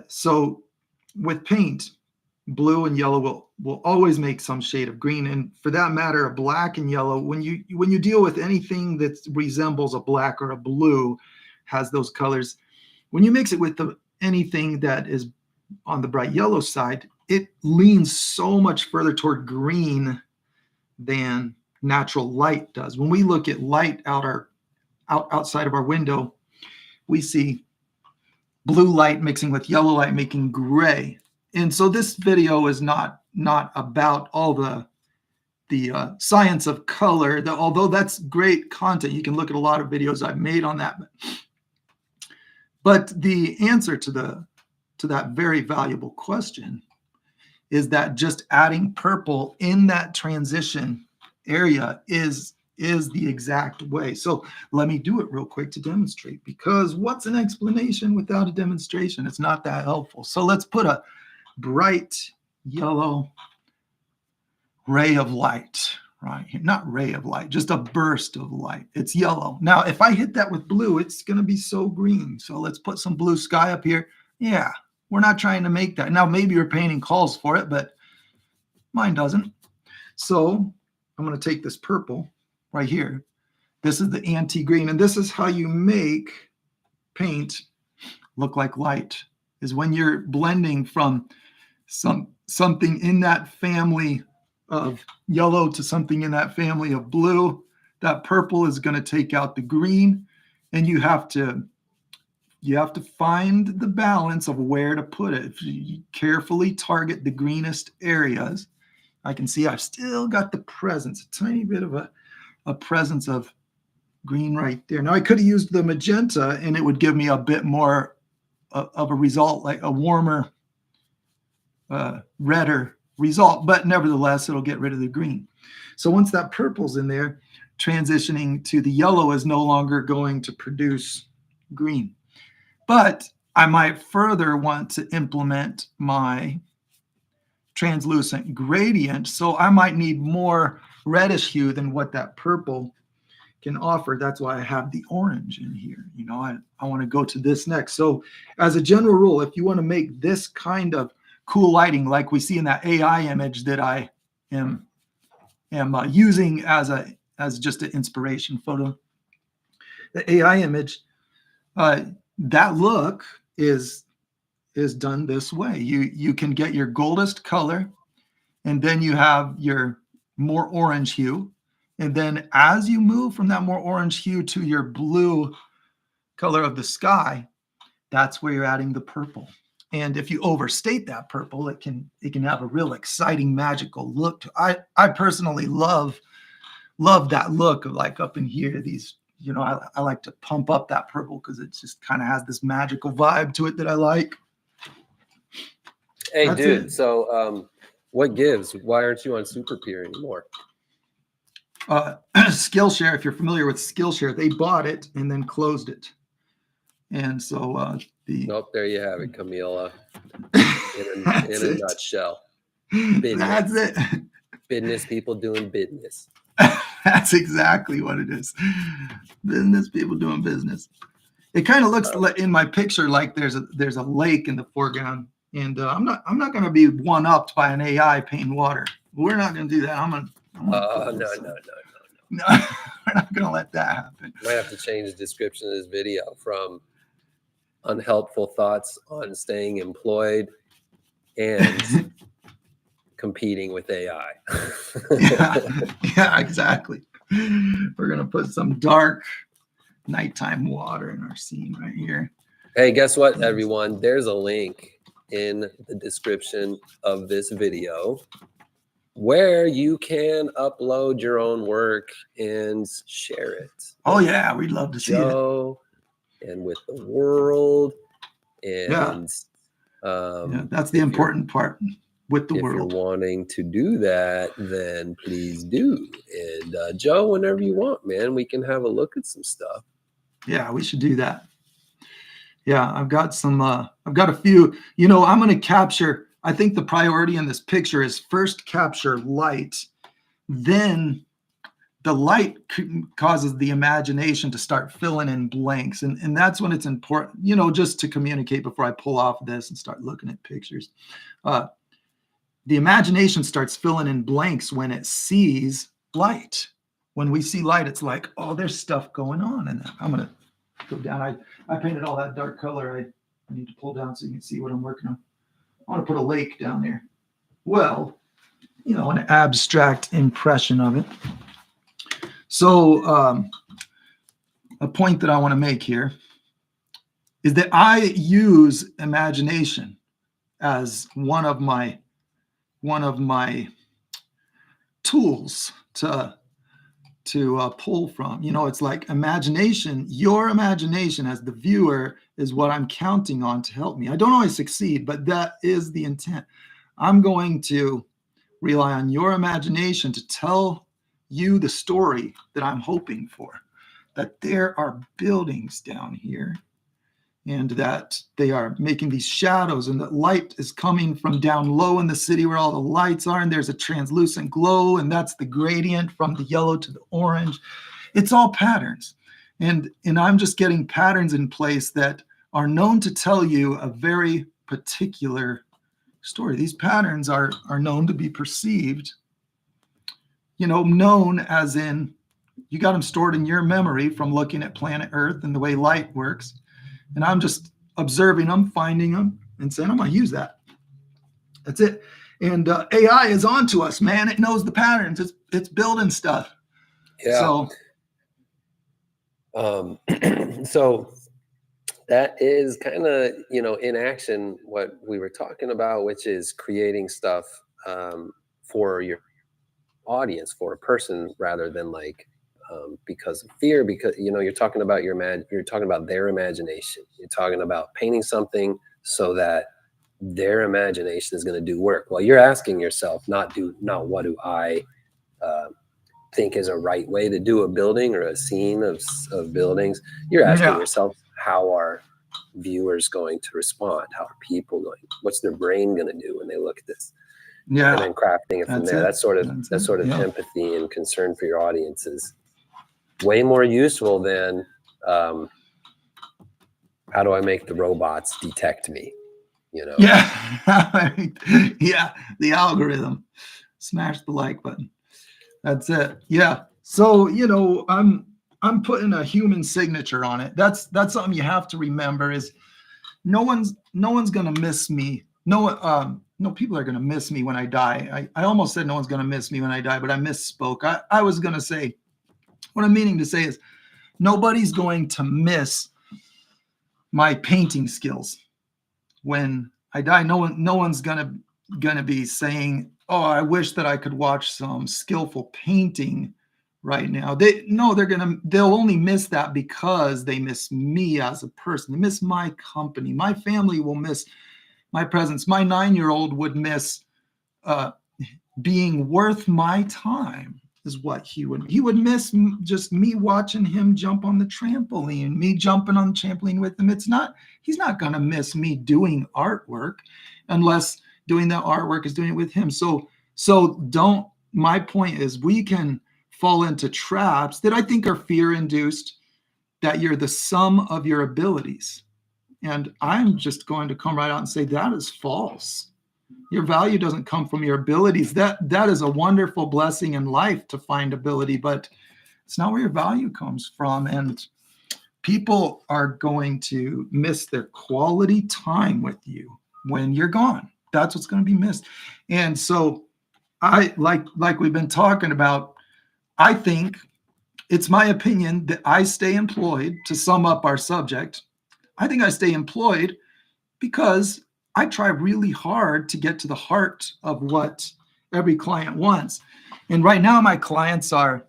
so with paint, blue and yellow will always make some shade of green. And for that matter, a black and yellow, when you deal with anything that resembles a black or a blue, has those colors, when you mix it with anything that is on the bright yellow side, it leans so much further toward green than natural light does. When we look at light outside of our window, we see blue light mixing with yellow light making gray. And so this video is not about all the science of color, although that's great content. You can look at a lot of videos I've made on that. But the answer to that very valuable question is that just adding purple in that transition area is the exact way. So let me do it real quick to demonstrate, because what's an explanation without a demonstration? It's not that helpful. So let's put a bright yellow ray of light right here. Not ray of light, just a burst of light. It's yellow. Now, if I hit that with blue, it's going to be so green. So let's put some blue sky up here. Yeah, we're not trying to make that. Now, maybe your painting calls for it, but mine doesn't. So I'm going to take this purple right here. This is the anti-green, and this is how you make paint look like light, is when you're blending from something in that family of yellow to something in that family of blue. That purple is going to take out the green, and you have to find the balance of where to put it. If you carefully target the greenest areas, I can see I've still got the presence, a tiny bit of a presence of green right there. Now I could have used the magenta and it would give me a bit more of a result, like a warmer, redder result, but nevertheless, it'll get rid of the green. So once that purple's in there, transitioning to the yellow is no longer going to produce green. But I might further want to implement my translucent gradient, so I might need more reddish hue than what that purple can offer. That's why I have the orange in here. You know, I want to go to this next. So as a general rule, if you want to make this kind of cool lighting like we see in that AI image that I am using as just an inspiration photo, the AI image, that look is done this way. You can get your goldest color, and then you have your more orange hue. And then as you move from that more orange hue to your blue color of the sky, that's where you're adding the purple. And if you overstate that purple, it can have a real exciting, magical look. I personally love that look of, like, up in here, these, you know, I like to pump up that purple because it just kind of has this magical vibe to it that I like. Hey, that's dude, so what gives? Why aren't you on SuperPeer anymore? Skillshare, if you're familiar with Skillshare, they bought it and then closed it. And so nope, there you have it, Camila. In a nutshell. Business. That's it. Business people doing business. That's exactly what it is. Business people doing business. It kind of looks like, in my picture, like there's a lake in the foreground, and I'm not going to be one-upped by an AI painting water. We're not going to do that. No, we're not going to let that happen. Might have to change the description of this video from unhelpful thoughts on staying employed and competing with AI. yeah, exactly. We're going to put some dark nighttime water in our scene right here. Hey, guess what, everyone? There's a link in the description of this video where you can upload your own work and share it. Oh yeah, we'd love to see it. And with the world. And that's the important part, with the world. If you're wanting to do that, then please do. And Joe, whenever you want, man, we can have a look at some stuff. Yeah, we should do that. Yeah, I've got a few, you know, I'm going to capture, I think the priority in this picture is first capture light, then the light causes the imagination to start filling in blanks. And that's when it's important, you know, just to communicate before I pull off this and start looking at pictures. The imagination starts filling in blanks when it sees light. When we see light, it's like, oh, there's stuff going on. And I'm going to go down. I painted all that dark color. I need to pull down so you can see what I'm working on. I want to put a lake down there. Well, you know, an abstract impression of it. So a point that I want to make here is that I use imagination as one of my tools to pull from. You know, it's like imagination, your imagination as the viewer is what I'm counting on to help me. I don't always succeed, but that is the intent. I'm going to rely on your imagination to tell you the story that I'm hoping for, that there are buildings down here and that they are making these shadows and that light is coming from down low in the city where all the lights are, and there's a translucent glow, and that's the gradient from the yellow to the orange. It's all patterns. And I'm just getting patterns in place that are known to tell you a very particular story. These patterns are known to be perceived, you know, known as in you got them stored in your memory from looking at planet Earth and the way light works. And I'm just observing them, finding them, and saying, I'm going to use that. That's it. And AI is on to us, man. It knows the patterns. It's building stuff. Yeah. So that is kind of, you know, in action what we were talking about, which is creating stuff for your audience, for a person, rather than like because of fear, because, you know, you're talking about you're talking about their imagination. You're talking about painting something so that their imagination is going to do work. Well, you're asking yourself, not what do I think is a right way to do a building or a scene of buildings. You're asking yourself, how are viewers going to respond? How are people going? What's their brain going to do when they look at this? Yeah. And then crafting it from there. That's sort of empathy and concern for your audience is way more useful than how do I make the robots detect me? You know? Yeah. Yeah. The algorithm. Smash the like button. That's it. Yeah. So, you know, I'm putting a human signature on it. That's something you have to remember is no one's going to miss me. No, people are going to miss me when I die. I almost said no one's going to miss me when I die, but I misspoke. I was going to say, what I'm meaning to say is nobody's going to miss my painting skills when I die. No one's going to be saying, oh, I wish that I could watch some skillful painting right now. They'll only miss that because they miss me as a person. They miss my company. My family will miss my presence. My 9-year-old would miss being worth my time, is what he would miss. Just me watching him jump on the trampoline, me jumping on the trampoline with him. He's not going to miss me doing artwork unless doing that artwork is doing it with him. So my point is we can fall into traps that I think are fear-induced, that you're the sum of your abilities. And I'm just going to come right out and say that is false. Your value doesn't come from your abilities. That is a wonderful blessing in life to find ability, but it's not where your value comes from. And people are going to miss their quality time with you when you're gone. That's what's going to be missed. And so I like we've been talking about, I think it's my opinion that I stay employed. To sum up our subject, I think I stay employed because I try really hard to get to the heart of what every client wants. And right now my clients are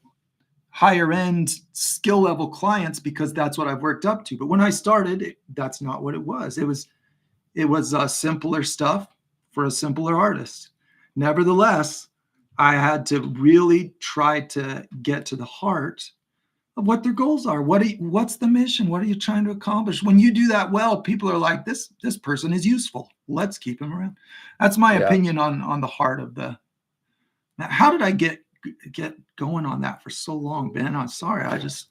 higher end skill level clients because that's what I've worked up to. But when I started, that's not what it was. It was simpler stuff for a simpler artist. Nevertheless, I had to really try to get to the heart of what their goals are. What's the mission? What are you trying to accomplish? When you do that well, people are like, this person is useful. Let's keep him around. That's my opinion on the heart of the. Now, how did I get get going on that for so long, Ben. I'm sorry. I just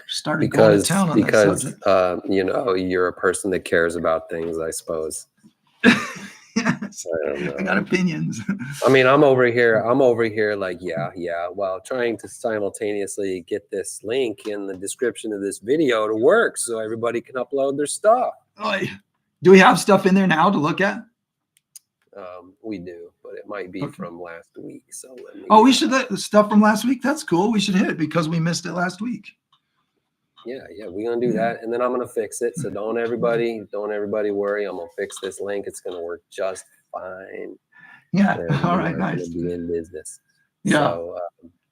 started going to town on that subject. You know, you're a person that cares about things, I suppose. Yes. I got opinions. I mean, I'm over here like, yeah, while trying to simultaneously get this link in the description of this video to work so everybody can upload their stuff. Do we have stuff in there now to look at? We do, but it might be from last week. So we should the stuff from last week. That's cool. We should hit it because we missed it last week. Yeah, we're gonna do that, and then I'm gonna fix it. So don't everybody worry. I'm gonna fix this link. It's gonna work just fine. Yeah. All right. Nice. Be in business. Yeah. So,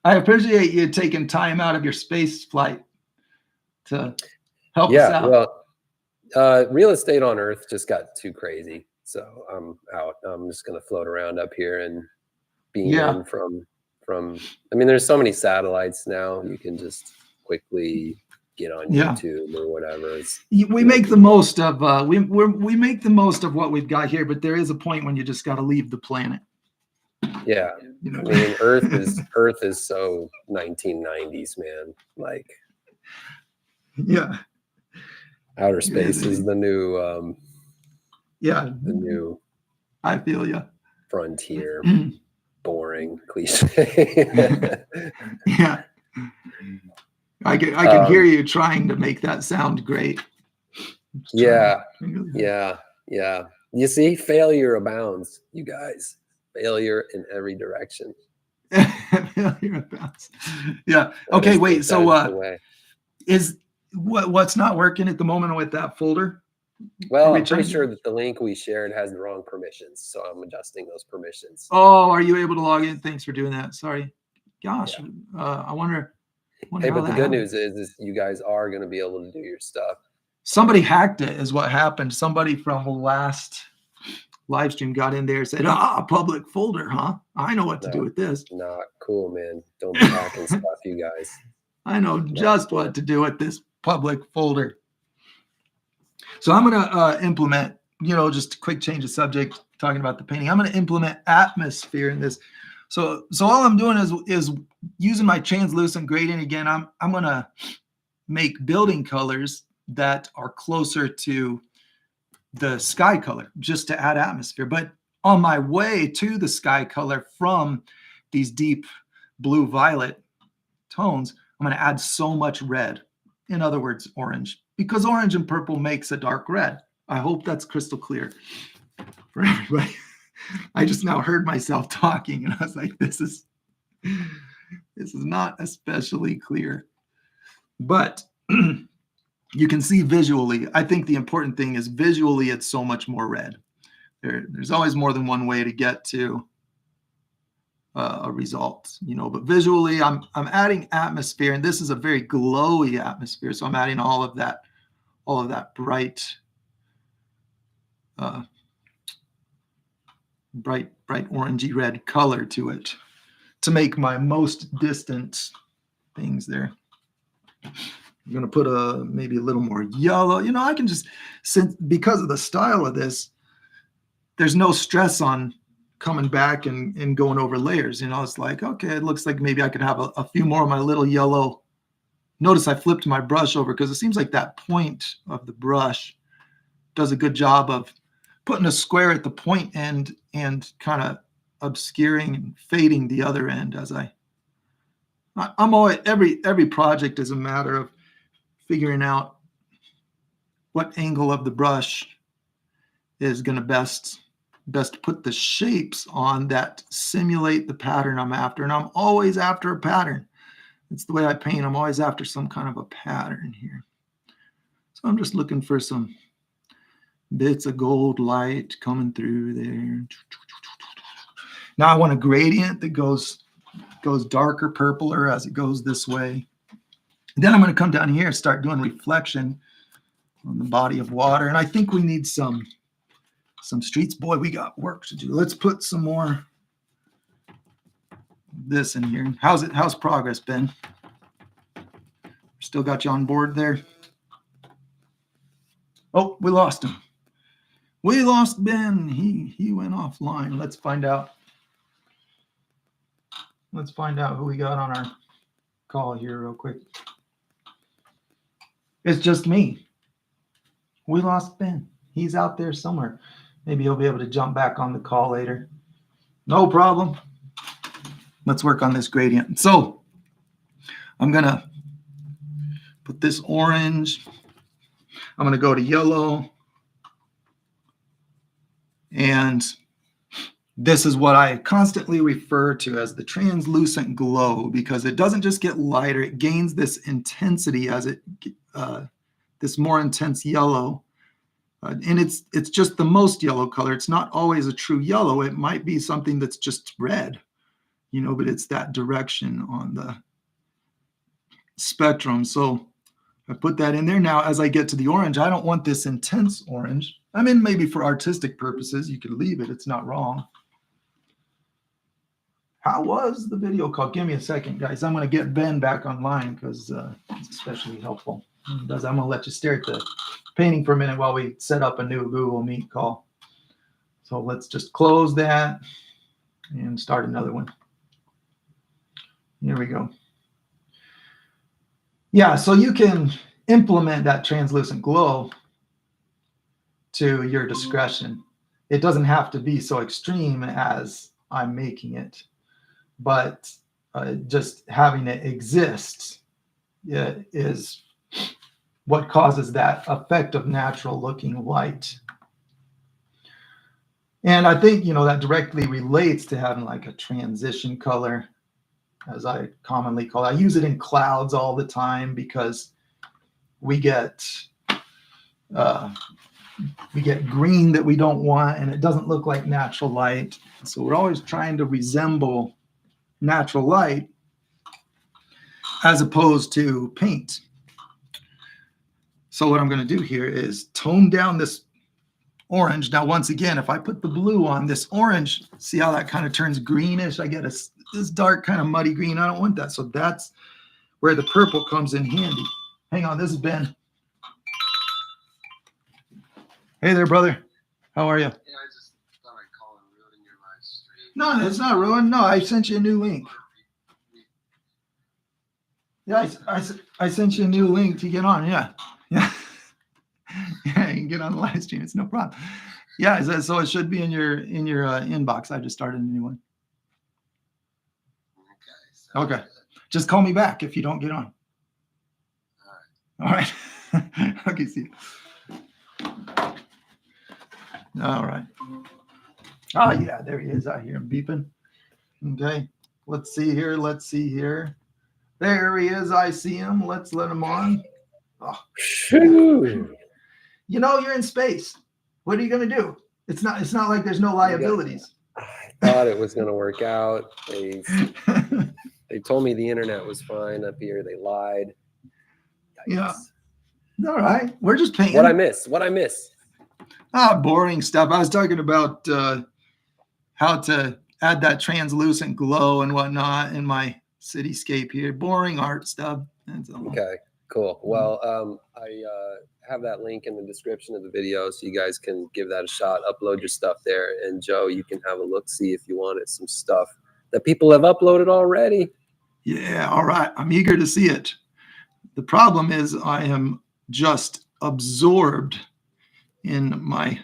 I appreciate you taking time out of your space flight to help us out. Well, real estate on Earth just got too crazy, so I'm out. I'm just gonna float around up here and beam in from. I mean, there's so many satellites now. You can just quickly get on YouTube or whatever. We make the most of we make the most of what we've got here, but there is a point when you just got to leave the planet. Yeah, you know? I mean, Earth is so 1990s, man. Like, outer space is the new the new. I feel you. Frontier, boring, cliche. Yeah. I can hear you trying to make that sound great. Yeah. You see, failure abounds, you guys. Failure in every direction. Failure abounds. Yeah. Okay, wait. So is what's not working at the moment with that folder? Well, I'm pretty sure that the link we shared has the wrong permissions, so I'm adjusting those permissions. Oh, are you able to log in? Thanks for doing that. Sorry. Gosh, I wonder. Hey, but the good news is you guys are going to be able to do your stuff. Somebody hacked it is what happened. Somebody from the last live stream got in there and said, public folder, huh? I know what to do with this. Not cool, man. Don't be hacking stuff, you guys. I know just what to do with this public folder. So I'm going to implement, just a quick change of subject, talking about the painting. I'm going to implement atmosphere in this. So all I'm doing is using my translucent gradient again. I'm going to make building colors that are closer to the sky color just to add atmosphere. But on my way to the sky color from these deep blue violet tones, I'm going to add so much red. In other words, orange, because orange and purple makes a dark red. I hope that's crystal clear for everybody. I just now heard myself talking and I was like, this is not especially clear. But you can see visually, I think the important thing is visually it's so much more red. There's always more than one way to get to a result, but visually I'm adding atmosphere, and this is a very glowy atmosphere. So I'm adding all of that bright orangey red color to it to make my most distant things there. I'm going to put maybe a little more yellow. I can just, because of the style of this, there's no stress on coming back and going over layers. It's like, okay, it looks like maybe I could have a few more of my little yellow. Notice I flipped my brush over because it seems like that point of the brush does a good job of putting a square at the point end and kind of obscuring and fading the other end as I'm always, every project is a matter of figuring out what angle of the brush is going to best put the shapes on that simulate the pattern I'm after. And I'm always after a pattern. It's the way I paint. I'm always after some kind of a pattern here. So I'm just looking for some bits of gold light coming through there. Now I want a gradient that goes darker purpler as it goes this way. And then I'm going to come down here and start doing reflection on the body of water. And I think we need some streets. Boy, we got work to do. Let's put some more this in here. How's progress, Ben? Still got you on board there? Oh, we lost him. We lost Ben. He went offline. Let's find out. Let's find out who we got on our call here real quick. It's just me. We lost Ben. He's out there somewhere. Maybe he'll be able to jump back on the call later. No problem. Let's work on this gradient. So I'm going to put this orange. I'm going to go to yellow. And this is what I constantly refer to as the translucent glow, because it doesn't just get lighter. It gains this intensity as it, this more intense yellow. And it's just the most yellow color. It's not always a true yellow. It might be something that's just red, you know, but it's that direction on the spectrum. So I put that in there. Now, as I get to the orange, I don't want this intense orange. I mean, maybe for artistic purposes, you could leave it. It's not wrong. How was the video call? Give me a second, guys. I'm going to get Ben back online because it's especially helpful. I'm going to let you stare at the painting for a minute while we set up a new Google Meet call. So let's just close that and start another one. Here we go. Yeah, so you can implement that translucent glow to your discretion. It doesn't have to be so extreme as I'm making it, but just having it exist is what causes that effect of natural looking light. And I think, you know, that directly relates to having like a transition color, as I commonly call it. I use it in clouds all the time because we get green that we don't want, and it doesn't look like natural light. So we're always trying to resemble natural light as opposed to paint. So what I'm going to do here is tone down this orange. Now, once again, if I put the blue on this orange, see how that kind of turns greenish? I get this dark kind of muddy green. I don't want that. So that's where the purple comes in handy. Hang on, this is Ben. Hey there, brother. How are you? Yeah, I just thought I'd call and ruin your live stream. No, it's not ruined. No, I sent you a new link. Yeah, I sent you a new link to get on. Yeah. Yeah. Yeah, you can get on the live stream. It's no problem. Yeah, so it should be in your inbox. I just started a new one. Okay. Good. Just call me back if you don't get on. All right. Okay, see you. All right. Oh, yeah, there he is. I hear him beeping. Okay. Let's see here. There he is. I see him. Let's let him on. Oh. You know, you're in space. What are you going to do? It's not like there's no liabilities. I thought it was going to work out. They told me the internet was fine up here. They lied. Yeah. All right. We're just painting. What I miss? Boring stuff. I was talking about how to add that translucent glow and whatnot in my cityscape here. Boring art stuff. Okay, cool. Well, I have that link in the description of the video so you guys can give that a shot, upload your stuff there. And Joe, you can have a look, see if you wanted some stuff that people have uploaded already. Yeah, all right. I'm eager to see it. The problem is I am just absorbed in my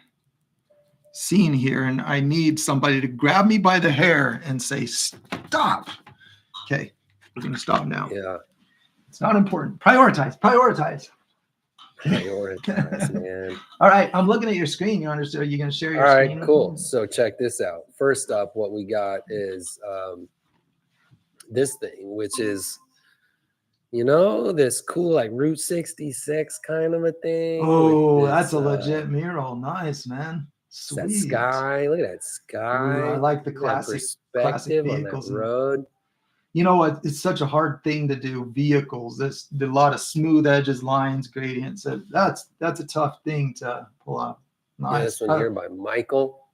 scene here, and I need somebody to grab me by the hair and say, stop. Okay, we're going to stop now. Yeah. It's not important. Prioritize. Prioritize, man. All right, I'm looking at your screen. You understand? Are you going to share your screen? All right, cool. So check this out. First up, what we got is this thing, which is, you know, this cool like Route 66 kind of a thing. Oh, this, that's a legit mural. Nice, man. Sweet. That sky. Look at that sky. Ooh, I like the classic perspective on that road. You know what? It's such a hard thing to do. Vehicles. There's a lot of smooth edges, lines, gradients. That's a tough thing to pull off. Nice. Yeah, this one here by Michael.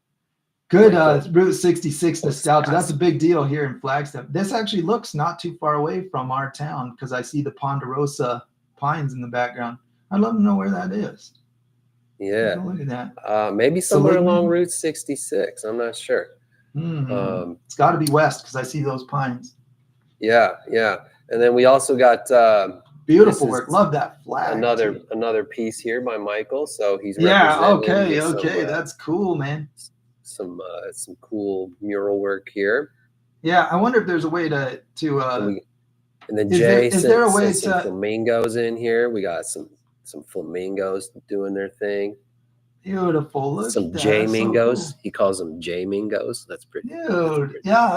Good. Route 66 nostalgia. That's a big deal here in Flagstaff. This actually looks not too far away from our town because I see the Ponderosa pines in the background. I'd love to know where that is. Yeah. Look at that. Maybe somewhere along Route 66. I'm not sure. It's got to be west because I see those pines. Yeah, yeah. And then we also got beautiful work. Love that flag. Another piece here by Michael. So he's okay. That's cool, man. Some cool mural work here. Yeah, I wonder if there's a way to and then Jay is there a way sent some flamingos in here. We got some flamingos doing their thing. Beautiful. Look some J-mingos. So cool. He calls them J-mingos. That's pretty. Dude,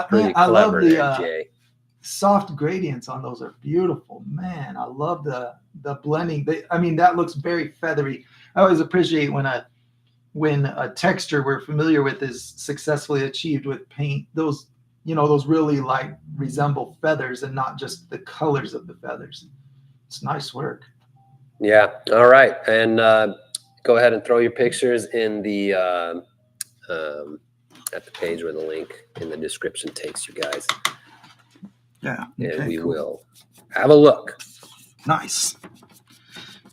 pretty I love the Jay. Soft gradients on those are beautiful, man. I love the blending. That looks very feathery. I always appreciate when a texture we're familiar with is successfully achieved with paint. Those really like resemble feathers and not just the colors of the feathers. It's nice work. Yeah. All right. And go ahead and throw your pictures in the at the page where the link in the description takes you guys. Yeah. Okay, and we will have a look. Nice.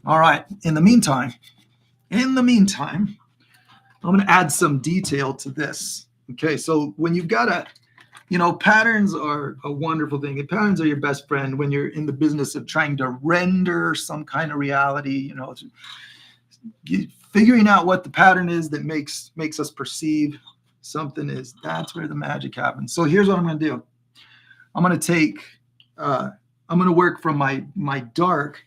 All right. In the meantime, I'm going to add some detail to this. Okay. So when you've got patterns are a wonderful thing. And patterns are your best friend when you're in the business of trying to render some kind of reality, figuring out what the pattern is that makes us perceive something is. That's where the magic happens. So here's what I'm going to do. I'm going to work from my darker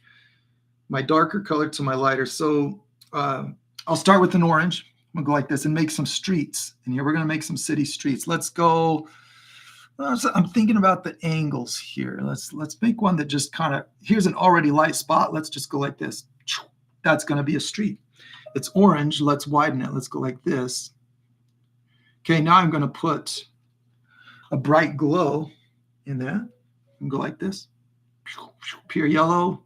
color to my lighter. So I'll start with an orange. I'm going to go like this and make some streets. And here we're going to make some city streets. Let's go. I'm thinking about the angles here. Let's make one that just kind of, here's an already light spot. Let's just go like this. That's going to be a street. It's orange. Let's widen it. Let's go like this. Okay, now I'm going to put a bright glow in there and go like this. Pure yellow.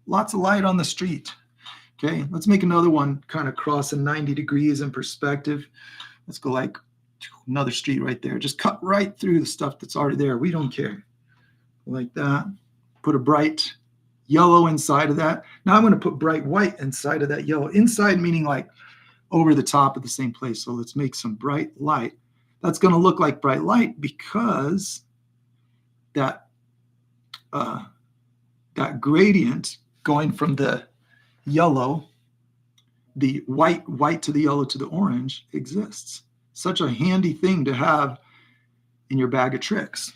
Lots of light on the street. Okay, let's make another one kind of crossing 90 degrees in perspective. Let's go like another street right there. Just cut right through the stuff that's already there. We don't care. Like that. Put a bright yellow inside of that. Now I'm going to put bright white inside of that yellow. Inside meaning like over the top of the same place. So let's make some bright light. That's going to look like bright light because that gradient going from the yellow, the white to the yellow to the orange exists. Such a handy thing to have in your bag of tricks.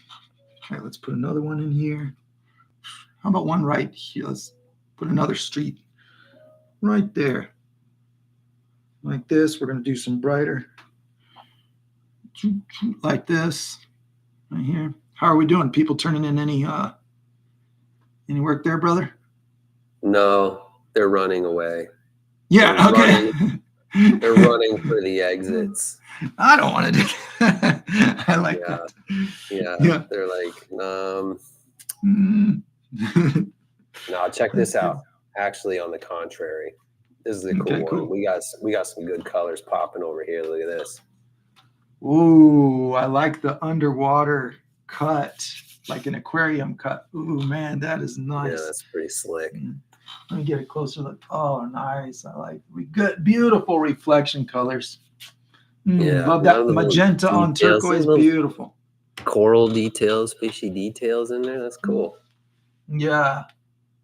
Okay, let's put another one in here. How about one right here? Let's put another street right there. Like this. We're going to do some brighter. Like this. Right here. How are we doing? People turning in any work there, brother? No, they're running away. Yeah, okay. They're running for the exits. I don't want to do that. I like that. Yeah. They're like, No, check this out. Actually, on the contrary, this is a cool one. We got some good colors popping over here. Look at this. Ooh, I like the underwater cut, like an aquarium cut. Ooh, man, that is nice. Yeah, that's pretty slick. Let me get a closer look. Oh, nice. I like good, beautiful reflection colors. Love that magenta on turquoise. Beautiful. Coral details, fishy details in there. That's cool. Yeah.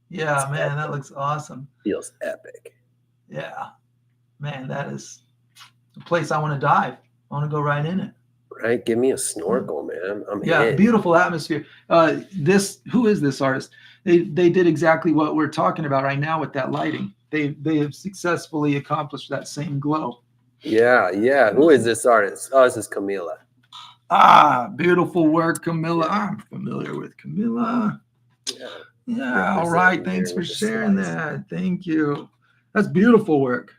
Yeah, that's man, epic. That looks awesome. Feels epic. Yeah. Man, that is a place I want to dive. I want to go right in it. Right? Give me a snorkel, man. I'm in. Beautiful atmosphere. Who is this artist? They did exactly what we're talking about right now with that lighting. They have successfully accomplished that same glow. Yeah. Who is this artist? Oh, this is Camila. Beautiful work, Camila. Yeah. I'm familiar with Camila. Yeah. All right. Thanks for sharing that. Thank you. That's beautiful work.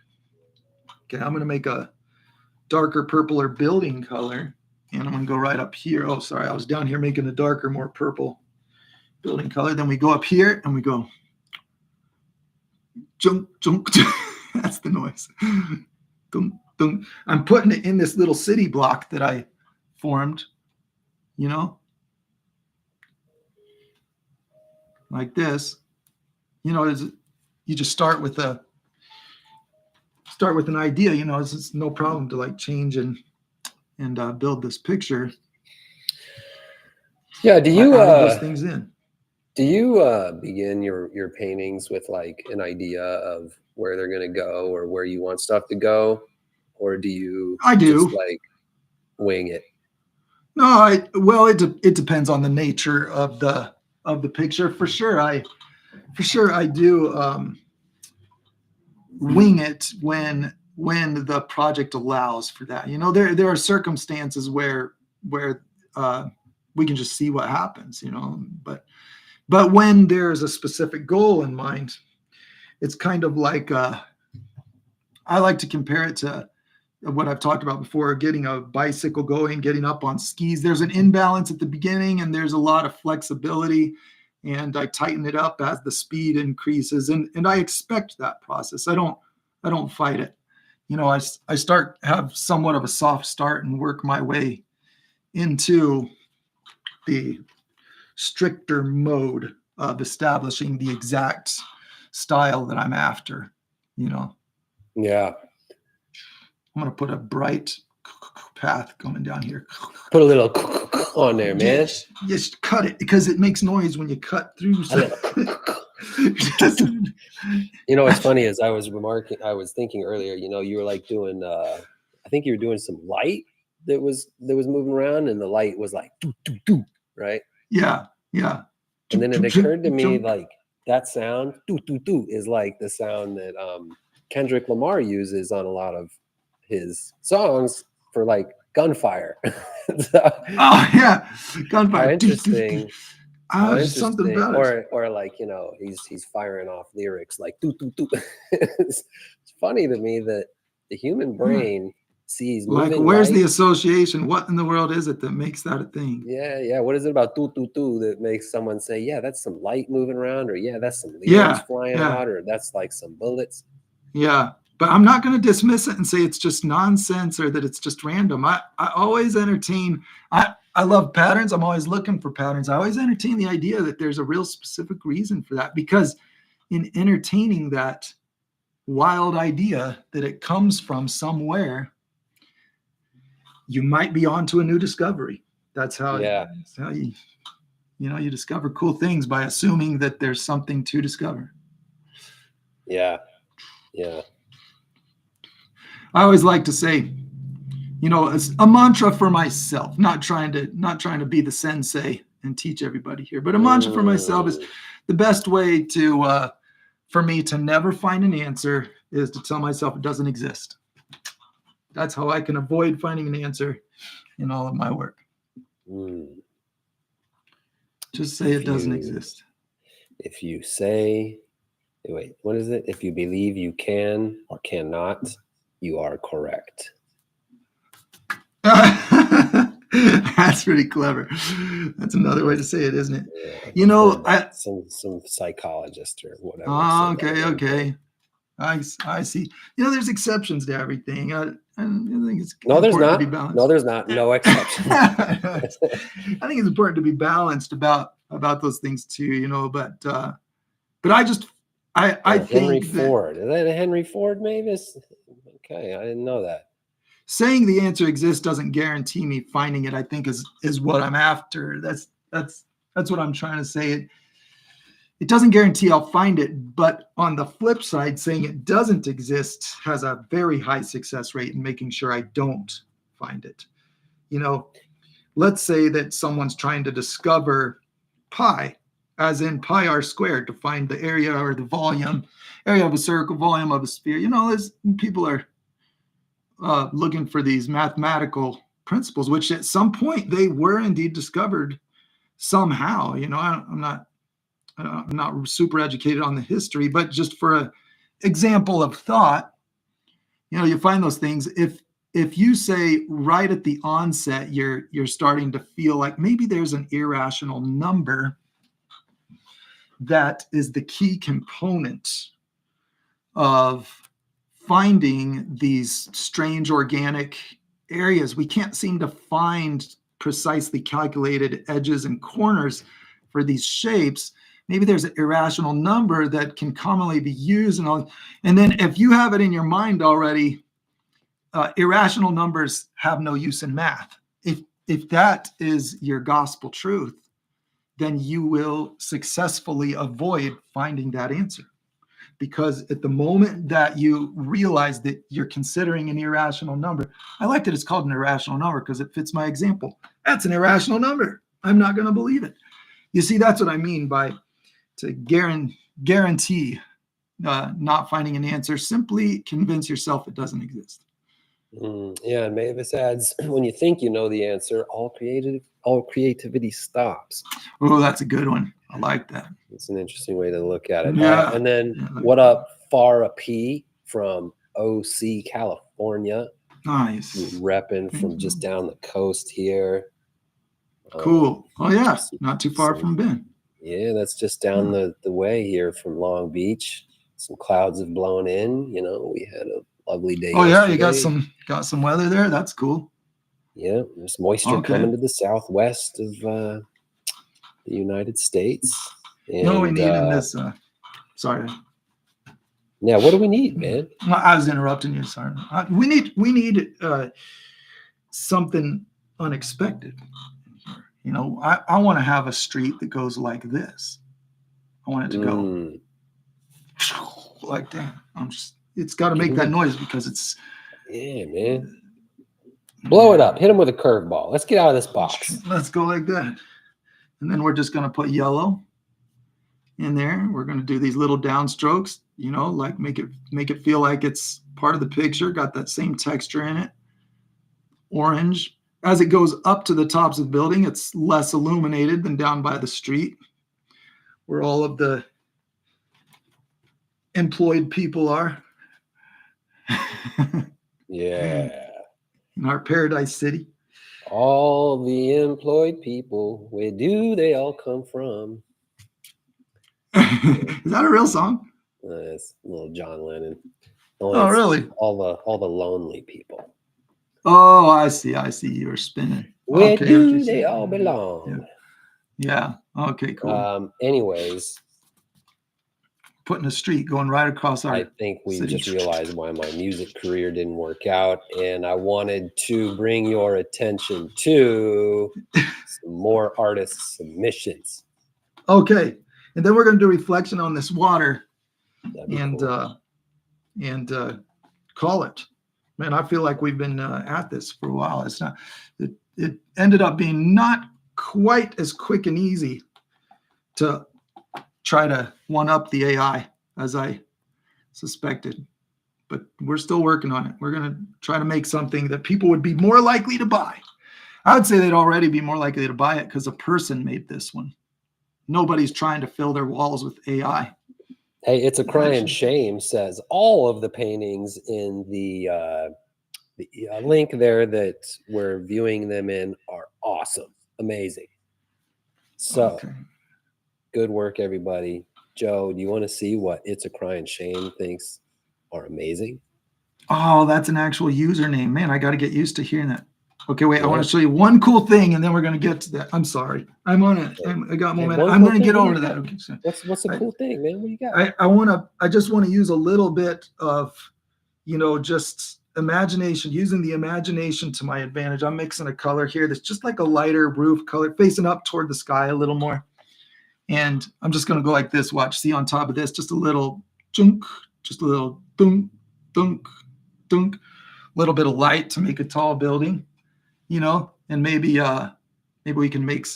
Okay, I'm gonna make a darker purple or building color, and I'm gonna go right up here. Oh, sorry, I was down here making a darker, more purple building color. Then we go up here and we go junk. That's the noise. Dun, dun. I'm putting it in this little city block that I formed, like this. You just start with an idea. It's no problem to like change and build this picture. Yeah. Do I you added those things in. begin your paintings with like an idea of where they're going to go or where you want stuff to go, or do you I just do. like wing it? No, well, it depends on the nature of the picture. For sure, I do wing it when the project allows for that. You know, there are circumstances where we can just see what happens. You know, but when there's a specific goal in mind, it's kind of like I like to compare it to what I've talked about before, getting a bicycle going, getting up on skis. There's an imbalance at the beginning and there's a lot of flexibility, and I tighten it up as the speed increases, and I expect that process. I don't fight it. You know, I start have somewhat of a soft start and work my way into the stricter mode of establishing the exact style that I'm after. You know, Yeah. I'm going to put a bright path going down here. Put a little on there, man. Just cut it because it makes noise when you cut through. You know what's funny is I was thinking earlier, you know, you were like doing I think you were doing some light that was moving around, and the light was like doo, doo, doo, right? Yeah. And then it occurred to me like that sound doo, doo, doo, is like the sound that Kendrick Lamar uses on a lot of his songs for like gunfire. So, oh yeah, gunfire. how interesting. How Something interesting. about it. Or like, you know, he's firing off lyrics like doo, doo, doo. It's funny to me that the human brain sees Like, moving where's light. the association? What in the world is it that makes that a thing? Yeah. What is it about doo, doo, doo that makes someone say, yeah, that's some light moving around, or yeah, that's some lyrics flying out, or that's like some bullets? Yeah. But I'm not going to dismiss it and say it's just nonsense or that it's just random. I always entertain. I love patterns. I'm always looking for patterns. I always entertain the idea that there's a real specific reason for that, because in entertaining that wild idea that it comes from somewhere, you might be onto a new discovery. That's how you discover cool things, by assuming that there's something to discover. Yeah. I always like to say, you know, it's a mantra for myself, not trying to be the sensei and teach everybody here, but a mantra for myself is the best way to for me to never find an answer is to tell myself it doesn't exist. That's how I can avoid finding an answer in all of my work. Just say it doesn't exist. If you say, wait, what is it? If you believe you can or cannot, you are correct. That's pretty clever. That's another way to say it, isn't it? Yeah, you know, some psychologist or whatever. Oh, okay. I see. You know, there's exceptions to everything. I think it's important to be balanced. No, there's not. No exceptions. I think it's important to be balanced about those things too. You know, but I think Henry Ford. Is that a Henry Ford, Mavis? Okay, I didn't know that. Saying the answer exists doesn't guarantee me finding it, I think is what I'm after. That's what I'm trying to say. It doesn't guarantee I'll find it, but on the flip side, saying it doesn't exist has a very high success rate in making sure I don't find it. You know, let's say that someone's trying to discover pi, as in pi r squared, to find the area or the volume, area of a circle, volume of a sphere. You know, people are looking for these mathematical principles, which at some point they were indeed discovered somehow. You know, I'm not super educated on the history, but just for an example of thought, you know, you find those things. If you say right at the onset, you're starting to feel like maybe there's an irrational number that is the key component of finding these strange organic areas. We can't seem to find precisely calculated edges and corners for these shapes. Maybe there's an irrational number that can commonly be used, and then if you have it in your mind already, irrational numbers have no use in math. If that is your gospel truth, then you will successfully avoid finding that answer. Because at the moment that you realize that you're considering an irrational number, I like that it's called an irrational number because it fits my example. That's an irrational number. I'm not going to believe it. You see, that's what I mean by to guarantee not finding an answer. Simply convince yourself it doesn't exist. Yeah, and Mavis adds, when you think you know the answer, all creativity stops. Oh, that's a good one. I like that. It's an interesting way to look at it. Yeah. And then what up, Farah P from OC, California. Nice. Repping from just down the coast here. Cool. Oh, yeah. Not too far from Ben. Yeah, that's just down the way here from Long Beach. Some clouds have blown in. You know, we had a lovely day. Oh, yeah. You got some weather there. That's cool. Yeah. There's moisture coming to the southwest of the United States. And, no, we need in this. Sorry. Yeah, what do we need, man? I was interrupting you. Sorry. We need something unexpected. You know, I want to have a street that goes like this. I want it to go like that. It's got to make that noise because it's. Yeah, man. Blow it up. Hit him with a curveball. Let's get out of this box. Let's go like that. And then we're just going to put yellow in there. We're going to do these little downstrokes, you know, like make it feel like it's part of the picture, got that same texture in it. Orange. As it goes up to the tops of the building, it's less illuminated than down by the street where all of the employed people are. Yeah. In our paradise city. All the employed people, where do they all come from? Is that a real song? It's a little John Lennon. Oh, really? All the lonely people. Oh, I see. You were spinning. Where do they all belong? Yeah. Okay, cool. Anyways. Putting a street going right across our I think we just realized why my music career didn't work out. And I wanted to bring your attention to some more artist submissions. Okay. And then we're going to do reflection on this water and call it. Man, I feel like we've been at this for a while. It's not. It ended up being not quite as quick and easy to try to one up the AI as I suspected, but we're still working on it. We're going to try to make something that people would be more likely to buy. I would say they'd already be more likely to buy it because a person made this one. Nobody's trying to fill their walls with AI. Hey, it's a crying shame, says all of the paintings in the link there that we're viewing them in are awesome. Amazing. So good work, everybody. Joe, do you want to see what It's a Crying Shame thinks are amazing? Oh, that's an actual username. Man, I got to get used to hearing that. Okay, wait, I want to show you one cool thing, and then we're going to get to that. I'm sorry. I'm on it. I got momentum. I'm going to get over to that. Okay, so what's the cool thing, man? What do you got? I just want to use a little bit of, just imagination, using the imagination to my advantage. I'm mixing a color here that's just like a lighter roof color, facing up toward the sky a little more. And I'm just going to go like this. Watch, see on top of this, just a little junk, just a little dunk, dunk, dunk, little bit of light to make a tall building, and maybe we can make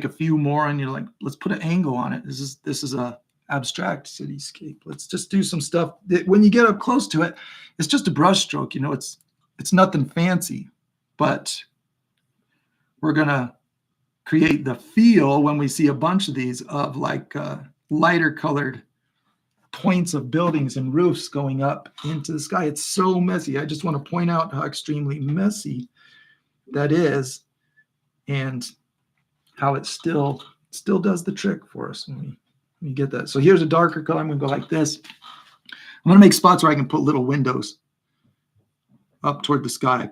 a few more, and you're like, let's put an angle on it. This is a abstract cityscape. Let's just do some stuff that when you get up close to it, it's just a brush stroke, it's nothing fancy, but we're going to create the feel when we see a bunch of these of like lighter colored points of buildings and roofs going up into the sky. It's so messy. I just want to point out how extremely messy that is and how it still does the trick for us when we get that. So here's a darker color. I'm going to go like this. I'm going to make spots where I can put little windows up toward the sky.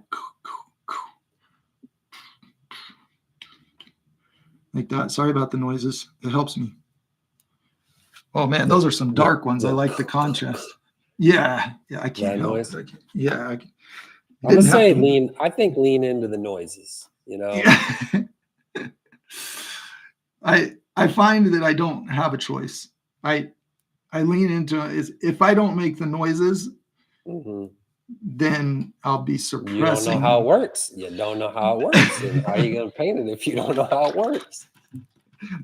Like that. Sorry about the noises. It helps me. Oh man, those are some dark ones. I like the contrast. Yeah, I can't help it. I would say lean into the noises, Yeah. I find that I don't have a choice. I lean into is if I don't make the noises, then I'll be suppressing. You don't know how it works. You don't know how it works. And how are you going to paint it if you don't know how it works?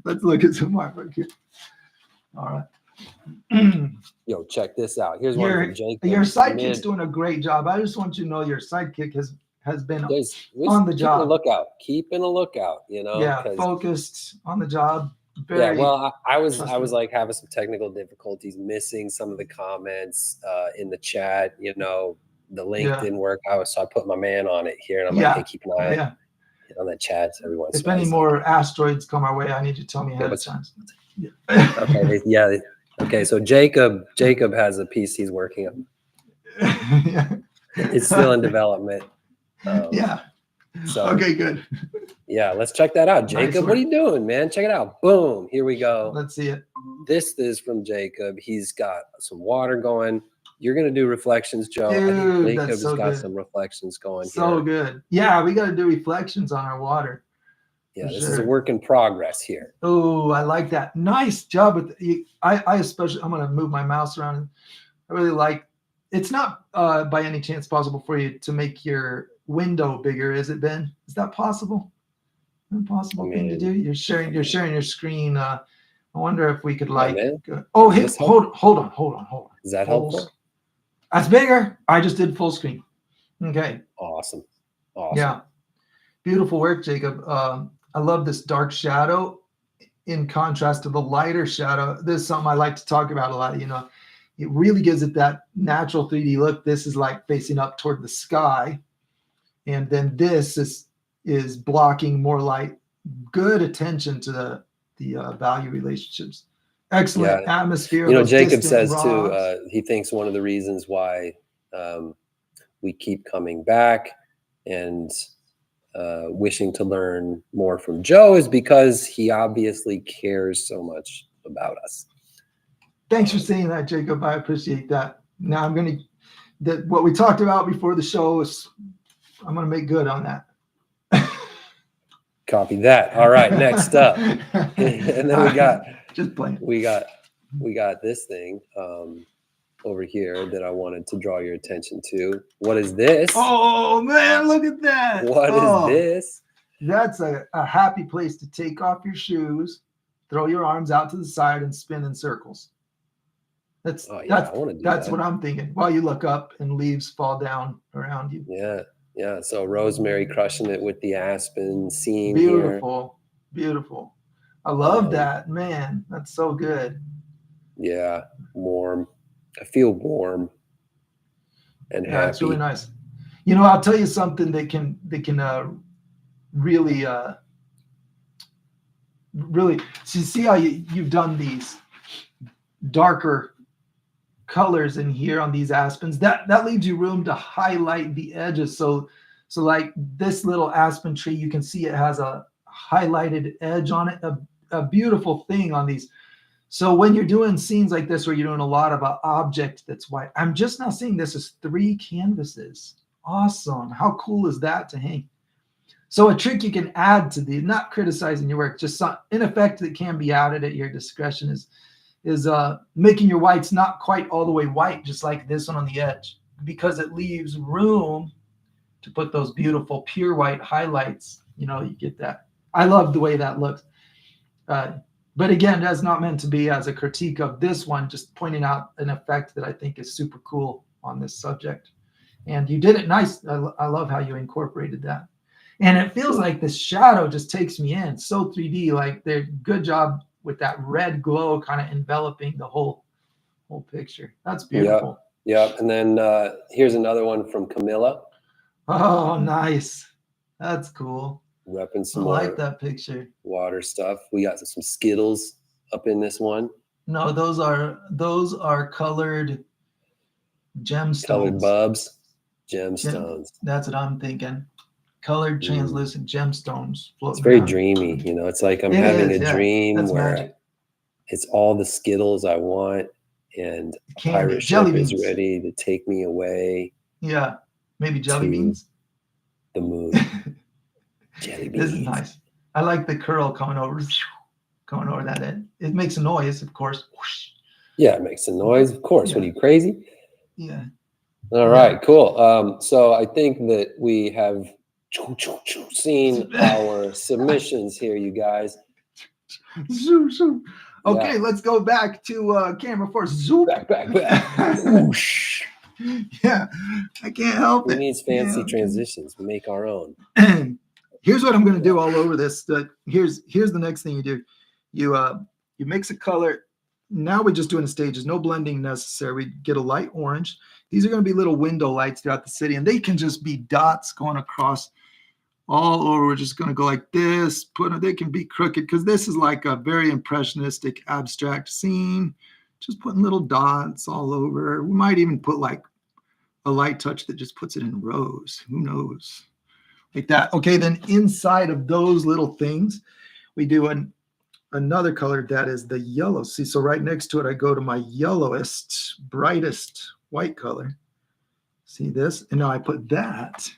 Let's look at some artwork here. All right. Yo, check this out. Here's one from Jacob. Your sidekick's doing a great job. I just want you to know your sidekick has been on the job. Keeping a lookout, you know. Yeah, focused on the job. Very well, I was like having some technical difficulties, missing some of the comments in the chat. You know, the link didn't work. So I put my man on it here, and I'm like, hey, keep an eye on that chat every once in a while. If any more asteroids come our way, I need you to tell me ahead of time. Okay, yeah. Okay, so Jacob has a piece he's working on. It's still in development. So okay, good. Yeah, let's check that out. Jacob, what are you doing, man? Check it out. Boom. Here we go. Let's see it. This is from Jacob. He's got some water going. You're going to do reflections, Joe. Dude, Jacob's got some reflections going here. So good. Yeah, we got to do reflections on our water. Yeah, this is a work in progress here. Oh, I like that. Nice job with I especially, I'm going to move my mouse around. I really like, it's not by any chance possible for you to make your window bigger, is it, Ben? Is that possible? Impossible thing to do. You're sharing your screen. I wonder if we could like. Oh, hey, hold on. Is that helpful? That's bigger. I just did full screen. Okay. Awesome. Yeah. Beautiful work, Jacob. I love this dark shadow in contrast to the lighter shadow. This is something I like to talk about a lot. You know, it really gives it that natural 3D look. This is like facing up toward the sky. And then this is blocking more light. Good attention to the value relationships. Excellent atmosphere. You know, Jacob says too, he thinks one of the reasons why we keep coming back and wishing to learn more from Joe is because he obviously cares so much about us. Thanks for saying that, Jacob. I appreciate that. Now what we talked about before the show is I'm going to make good on that. Copy that. All right, next up. And then we got just playing. We got this thing over here that I wanted to draw your attention to. What is this? Oh man, look at that. What is this? That's a happy place to take off your shoes, throw your arms out to the side, and spin in circles. That's what I'm thinking. While you look up and leaves fall down around you. Yeah. So Rosemary crushing it with the aspen scene. Beautiful. I love that, man. That's so good. Yeah, warm. I feel warm and happy. It's really nice. You know, I'll tell you something that can really so you see how you've done these darker colors in here on these aspens. That leaves you room to highlight the edges. So like this little aspen tree, you can see it has a highlighted edge on it, a beautiful thing on these. So when you're doing scenes like this where you're doing a lot of an object that's white, I'm just now seeing this as 3 canvases. Awesome. How cool is that to hang? So a trick you can add to not criticizing your work, just in effect that can be added at your discretion is making your whites not quite all the way white, just like this one on the edge, because it leaves room to put those beautiful pure white highlights. You know, you get that. I love the way that looks. But again, that's not meant to be as a critique of this one, just pointing out an effect that I think is super cool on this subject. And you did it nice. I love how you incorporated that. And it feels like the shadow just takes me in. So 3D, like they're good job with that red glow kind of enveloping the whole picture. That's beautiful. Yeah. And then here's another one from Camilla. Oh, nice. That's cool. Repping some I like that picture. Water stuff. We got some Skittles up in this one. No, those are colored gemstones. Colored bubs, gemstones. That's what I'm thinking. Colored translucent gemstones. It's very dreamy, you know. It's like I'm having a dream where magic. It's all the Skittles I want, and a pirate ship is ready to take me away. Yeah, maybe jelly beans. The moon. Jelly beans. This is nice. I like the curl coming over. going over that. It makes a noise, of course. Whoosh. Yeah, it makes a noise, of course. Yeah. What are you, crazy? Yeah. All right, cool. So I think that we have seen our submissions here, you guys. Zoom, zoom. Okay, Yeah. let's go back to camera 4. Zoom. Back. Whoosh. Yeah, I can't help Who it. needs fancy transitions? We make our own. Here's what I'm going to do all over this. Here's the next thing you do. You mix a color. Now we're just doing the stages. No blending necessary. We get a light orange. These are going to be little window lights throughout the city, and they can just be dots going across all over. We're just going to go like this. They can be crooked because this is like a very impressionistic, abstract scene. Just putting little dots all over. We might even put like a light touch that just puts it in rows. Who knows? Like that. Okay, then inside of those little things, we do another color that is the yellow. See, so right next to it, I go to my yellowest, brightest white color. See this? And now I put that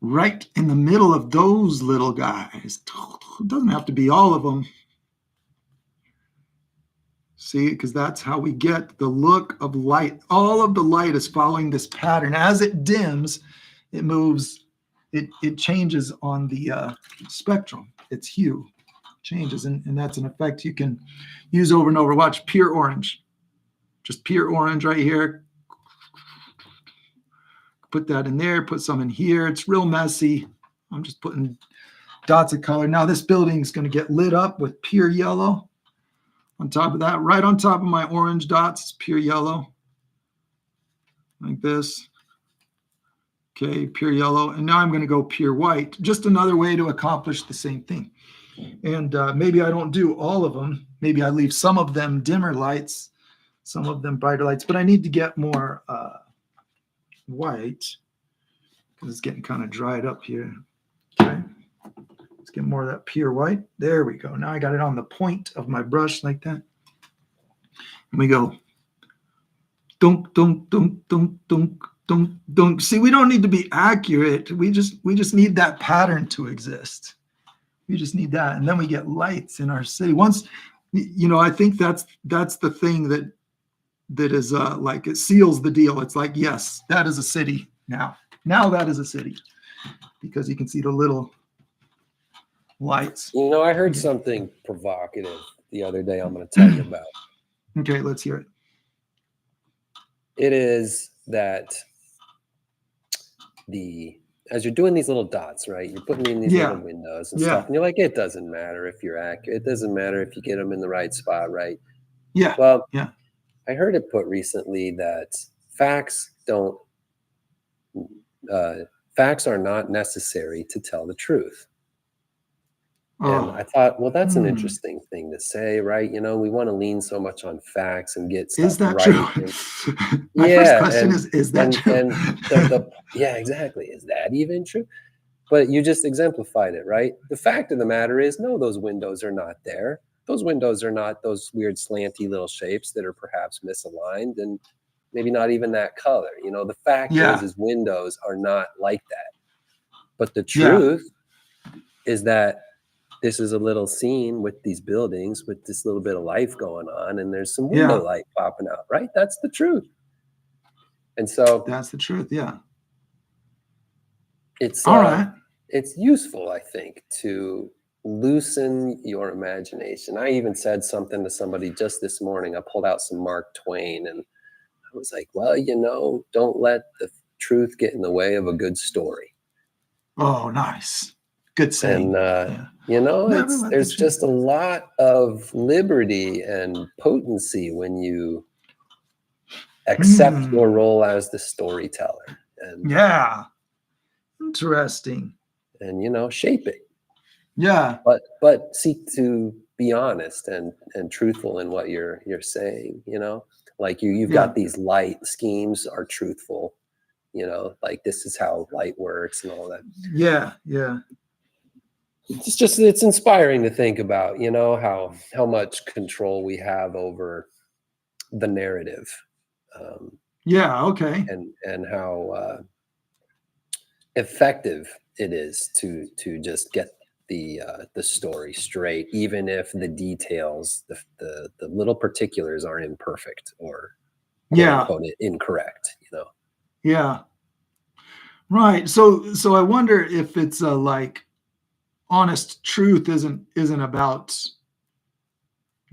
right in the middle of those little guys. It doesn't have to be all of them. See, because that's how we get the look of light. All of the light is following this pattern. As it dims, it moves, it changes on the spectrum. Its hue changes, and that's an effect you can use over and over. Watch, pure orange. Just pure orange right here. Put that in there, put some in here. It's real messy. I'm just putting dots of color. Now this building is going to get lit up with pure yellow. On top of that, right on top of my orange dots, it's pure yellow. Like this. Okay, pure yellow. And now I'm going to go pure white. Just another way to accomplish the same thing. And maybe I don't do all of them. Maybe I leave some of them dimmer lights, some of them brighter lights. But I need to get more white because it's getting kind of dried up here. Okay. Let's get more of that pure white. There we go. Now I got it on the point of my brush like that. And we go dunk, dunk, dunk, dunk, dunk, dunk, dunk. See, we don't need to be accurate. We just need that pattern to exist. We just need that. And then we get lights in our city. Once, I think that's the thing that is like it seals the deal. It's like, yes, that is a city now. Now that is a city because you can see the little lights. I heard something provocative the other day I'm going to tell you about. Okay, let's hear it. It is that as you're doing these little dots, right? You're putting in these little windows and stuff, and you're like, it doesn't matter if you're accurate. It doesn't matter if you get them in the right spot, right? Yeah. Well, yeah. I heard it put recently that facts are not necessary to tell the truth. And I thought, well, that's an interesting thing to say, right? We want to lean so much on facts and get stuff is that right. True? My first question is that true? And yeah, exactly. Is that even true? But you just exemplified it, right? The fact of the matter is, no, those windows are not there. Those windows are not those weird slanty little shapes that are perhaps misaligned and maybe not even that color. The fact is windows are not like that. But the truth is that this is a little scene with these buildings with this little bit of life going on, and there's some window light popping out, right? That's the truth. And so that's the truth. Yeah. It's all right. It's useful, I think, to loosen your imagination. I even said something to somebody just this morning. I pulled out some Mark Twain and I was like, well, don't let the truth get in the way of a good story. Oh, nice. Good saying. And, there's just a lot of liberty and potency when you accept your role as the storyteller. And interesting. And, shape it. Yeah. But seek to be honest and truthful in what you're saying, like you've got these light schemes are truthful, like this is how light works and all that. Yeah. It's inspiring to think about, how much control we have over the narrative. Okay. And how effective it is to just get the story straight, even if the details, the little particulars aren't imperfect or quote, incorrect, you know? Yeah. Right. So I wonder if it's like honest truth isn't about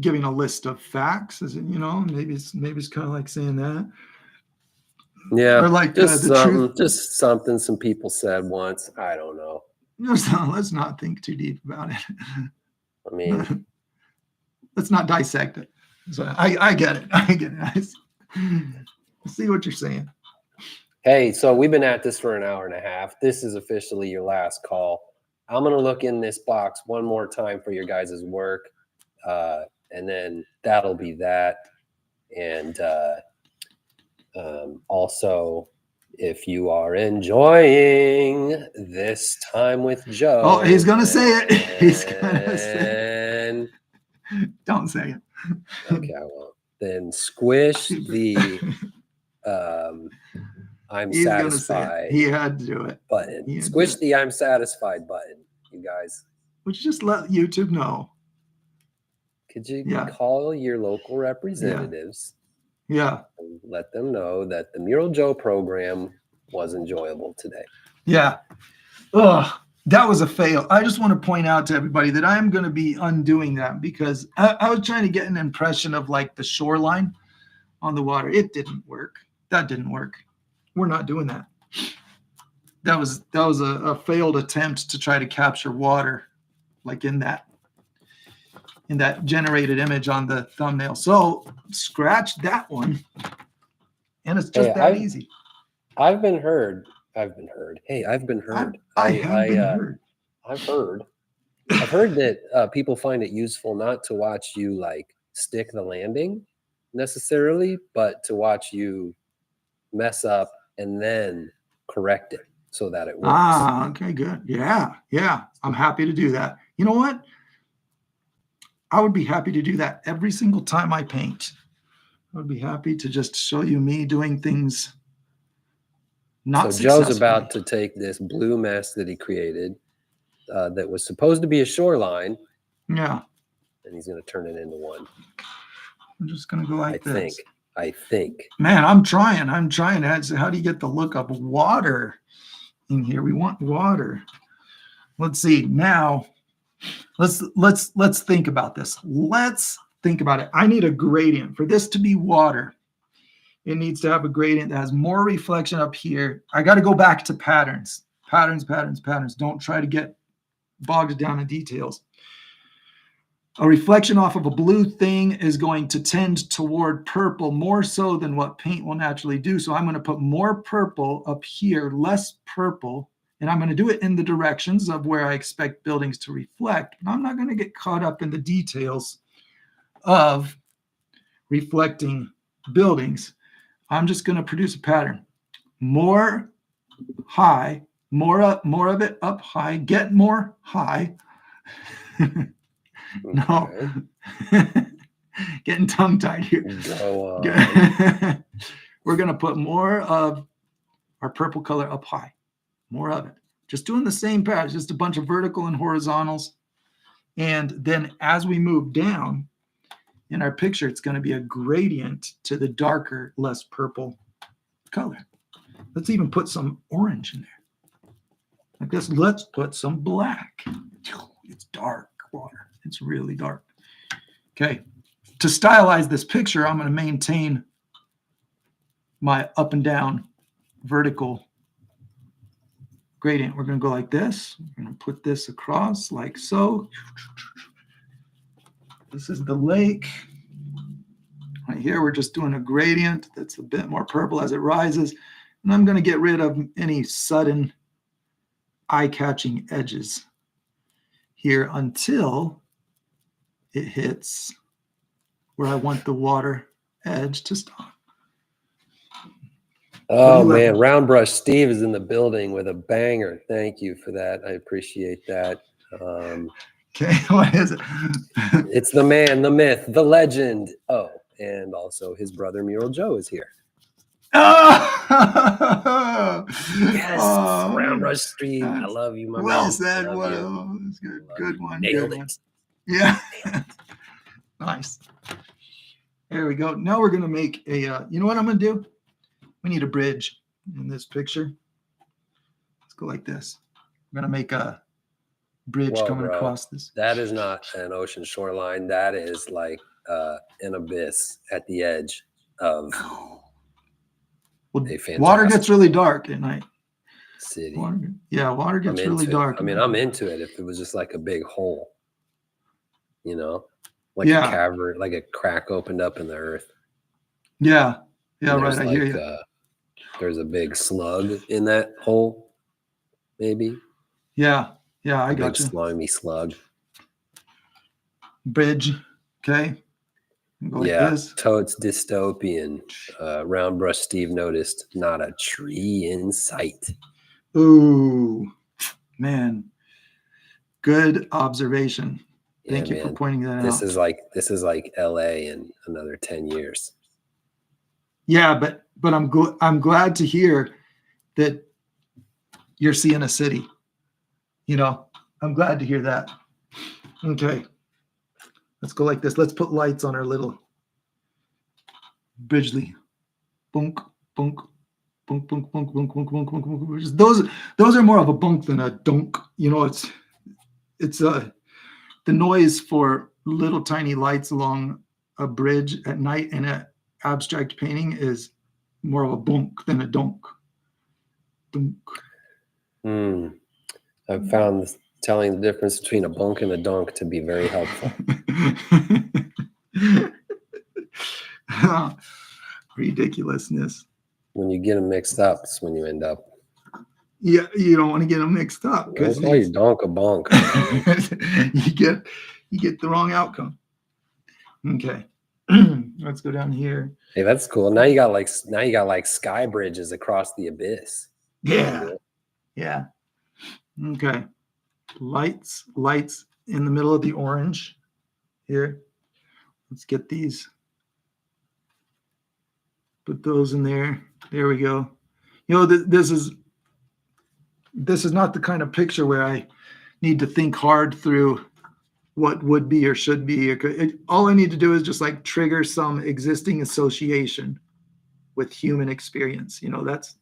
giving a list of facts, is it? You know, maybe it's kind of like saying that. Yeah, or like just the truth. just something some people said once. I don't know. Let's not think too deep about it. I mean, let's not dissect it. So I get it. I get it. I see what you're saying. Hey, so we've been at this for an hour and a half. This is officially your last call. I'm going to look in this box one more time for your guys' work. And then that'll be that. And also, if you are enjoying this time with Joe. Oh, he's going to say it. He's going to say it. Don't say it. Okay, I won't. Then squish the I'm He's satisfied. He had to do it. Button. Squish the I'm satisfied button, you guys. Would you just let YouTube know? Could you call your local representatives? Yeah. And let them know that the Mural Joe program was enjoyable today. Yeah. Ugh, that was a fail. I just want to point out to everybody that I am going to be undoing that because I was trying to get an impression of like the shoreline on the water. It didn't work. That didn't work. We're not doing that. That was a failed attempt to try to capture water like in that generated image on the thumbnail. So scratch that one. And it's just easy. I've been heard. Hey, I've been heard. I've heard. I've heard that people find it useful not to watch you like stick the landing necessarily, but to watch you mess up and then correct it so that it works. Ah, okay, good. Yeah. I'm happy to do that. You know what? I would be happy to do that every single time I paint. I would be happy to just show you me doing things not successfully. Joe's about to take this blue mess that he created that was supposed to be a shoreline. Yeah. And he's going to turn it into one. I'm just going to go like this. I think. Man, I'm trying. How do you get the look of water in here? We want water. Let's see. Now, let's think about this. Let's think about it. I need a gradient. For this to be water, it needs to have a gradient that has more reflection up here. I got to go back to patterns. Patterns. Don't try to get bogged down in details. A reflection off of a blue thing is going to tend toward purple more so than what paint will naturally do. So I'm going to put more purple up here, less purple, and I'm going to do it in the directions of where I expect buildings to reflect. But I'm not going to get caught up in the details of reflecting buildings. I'm just going to produce a pattern. More high, more of it up high, get more high. No, getting tongue-tied here. Go on. We're going to put more of our purple color up high. More of it. Just doing the same pattern, just a bunch of vertical and horizontals. And then as we move down in our picture, it's going to be a gradient to the darker, less purple color. Let's even put some orange in there. I guess let's put some black. It's dark water. It's really dark. Okay. To stylize this picture, I'm going to maintain my up and down vertical gradient. We're going to go like this. We're going to put this across like so. This is the lake. Right here, we're just doing a gradient that's a bit more purple as it rises. And I'm going to get rid of any sudden eye-catching edges here until it hits where I want the water edge to stop. Oh man, Round Brush Steve is in the building with a banger. Thank you for that. I appreciate that. Okay, what is it? It's the man, the myth, the legend. Oh, and also his brother Mural Joe is here. Oh, Yes, Round Rush Steve. I love you, my man. Well said. Well, That's good. Good one. Nailed Good it. one. Yeah. Nice. There we go. Now we're gonna make a. You know what I'm gonna do? We need a bridge in this picture. Let's go like this. I'm gonna make a bridge coming across this. That is not an ocean shoreline. That is like an abyss at the edge of. Well, water gets really dark at night. City. Water gets really dark. I mean, I'm into it if it was just like a big hole, you know, like a cavern, like a crack opened up in the earth. Yeah, right. I hear you. There's a big slug in that hole, maybe. Yeah, I got you. Slimy slug. Bridge, okay. Like this. Totes dystopian. Round Brush Steve noticed not a tree in sight. Ooh, man. Good observation. Thank you for pointing that out. This is like LA in another 10 years. Yeah, but I'm glad to hear that you're seeing a city. You know, I'm glad to hear that. Okay. Let's go like this. Let's put lights on our little Bridgely. Bunk, bunk, bunk, bunk, bunk, bunk, bunk, bunk, bunk, bunk. Those are more of a bunk than a dunk. You know, it's the noise for little tiny lights along a bridge at night in an abstract painting is more of a bunk than a dunk. Dunk. I've found telling the difference between a bunk and a dunk to be very helpful. Ridiculousness. When you get them mixed up, it's when you end up. Yeah, you don't want to get them mixed up because call you donk a bonk. you get the wrong outcome. Okay, let's go down here. Hey, that's cool. Now you got like sky bridges across the abyss. Yeah. Okay. Lights in the middle of the orange here. Let's get these. Put those in there. There we go. You know, this is not the kind of picture where I need to think hard through what would be or should be. All I need to do is just like trigger some existing association with human experience. You know, that's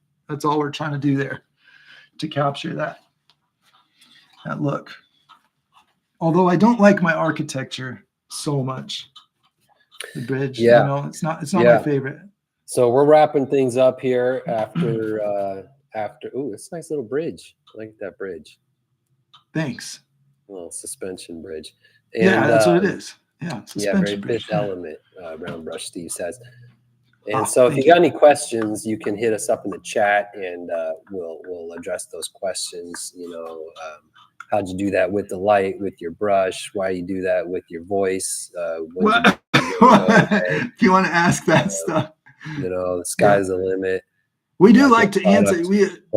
all we're trying to do there to capture that look. Although I don't like my architecture so much. The bridge, you know, it's not my favorite. So we're wrapping things up here after ooh, it's a nice little bridge. I like that bridge. Thanks. A little suspension bridge. And, yeah, that's what it is. Yeah, very fifth element, Round Brush Steve says. And so if you got any questions, you can hit us up in the chat and we'll address those questions. You know, how'd you do that with the light, with your brush? Why you do that with your voice? If you want to ask that stuff. You know, the sky's the limit. We do like to answer.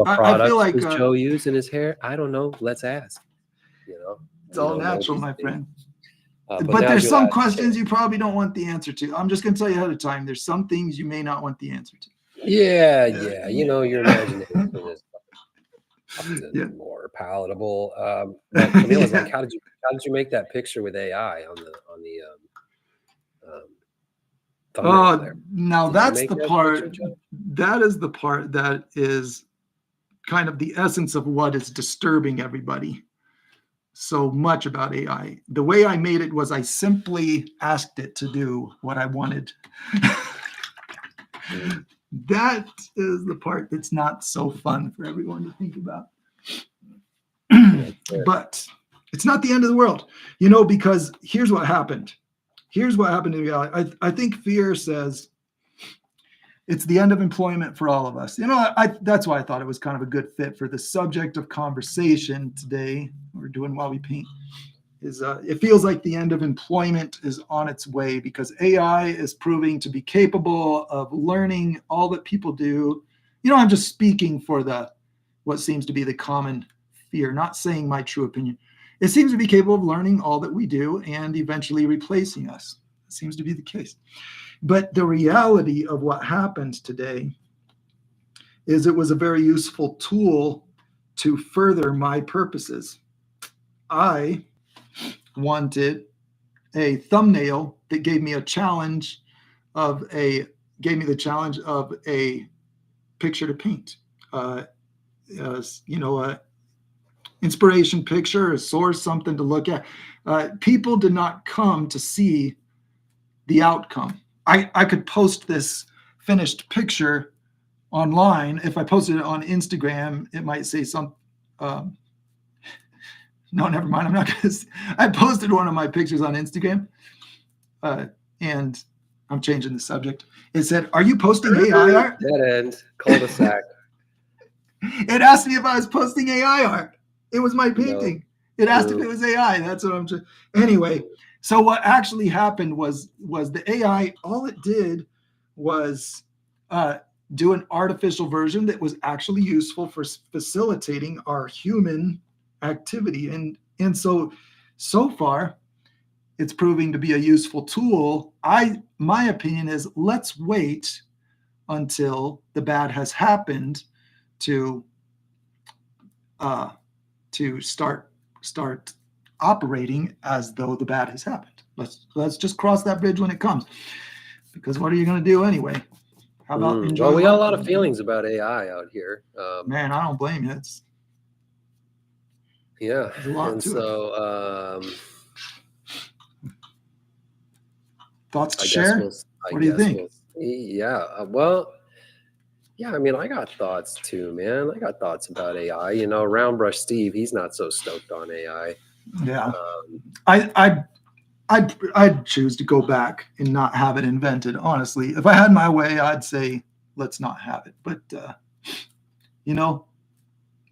I feel like does Joe use in his hair? I don't know. Let's ask. You know, it's all natural, my friend. But there's some questions you probably don't want the answer to. I'm just going to tell you ahead of time. There's some things you may not want the answer to. Yeah. You know, your imagination is more palatable. But Camila's like, how did you make that picture with AI on the now that's the part. That is the part that is kind of the essence of what is disturbing everybody so much about AI. The way I made it was I simply asked it to do what I wanted. That is the part that's not so fun for everyone to think about. But it's not the end of the world, you know, because here's what happened. Here's what happened in reality. I think fear says it's the end of employment for all of us. You know, that's why I thought it was kind of a good fit for the subject of conversation today. We're doing while we paint. It feels like the end of employment is on its way because AI is proving to be capable of learning all that people do. You know, I'm just speaking for what seems to be the common fear, not saying my true opinion. It seems to be capable of learning all that we do and eventually replacing us. It seems to be the case. But the reality of what happened today is it was a very useful tool to further my purposes. I wanted a thumbnail that gave me the challenge of a picture to paint. A inspiration picture, a source, something to look at. People did not come to see the outcome. I could post this finished picture online. If I posted it on Instagram, it might say some. No, never mind. I'm not going to. I posted one of my pictures on Instagram, and I'm changing the subject. It said, "Are you posting AI art?" Dead end. Cul-de-sac. It asked me if I was posting AI art. It was my painting. No. It asked if it was AI. That's what I'm. Anyway, so what actually happened was the AI. All it did was do an artificial version that was actually useful for facilitating our human activity, and so far it's proving to be a useful tool. My opinion is, let's wait until the bad has happened to start operating as though the bad has happened. Let's just cross that bridge when it comes, because what are you going to do anyway? How about enjoy? Well, we got a lot of feelings about AI out here. Man, I don't blame you. It's yeah, there's a lot and to so thoughts to share. What do you think? Well, yeah, I mean, I got thoughts too, man. I got thoughts about AI. You know, Roundbrush Steve, he's not so stoked on AI. Yeah, I'd choose to go back and not have it invented. Honestly, if I had my way, I'd say let's not have it. But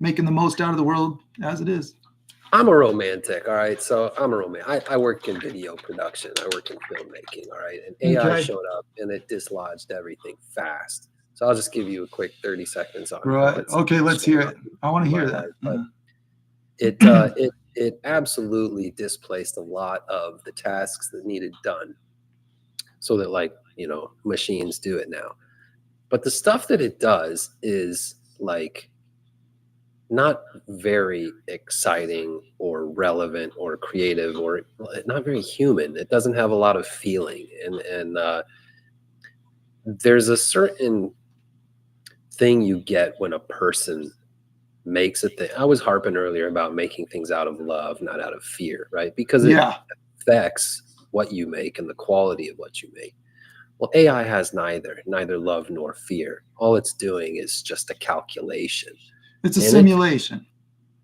making the most out of the world as it is. I'm a romantic, all right. So I'm a romantic. I work in video production. I work in filmmaking, all right. And AI showed up and it dislodged everything fast. So I'll just give you a quick 30 seconds on it. Right. Okay, let's hear it. I want to hear that. But it absolutely displaced a lot of the tasks that needed done, so that machines do it now. But the stuff that it does is not very exciting or relevant or creative or not very human. It doesn't have a lot of feeling, and there's a certain thing you get when a person makes a thing. I was harping earlier about making things out of love, not out of fear, right? Because it affects what you make and the quality of what you make. Well, AI has neither love nor fear. All it's doing is just a calculation. It's a simulation.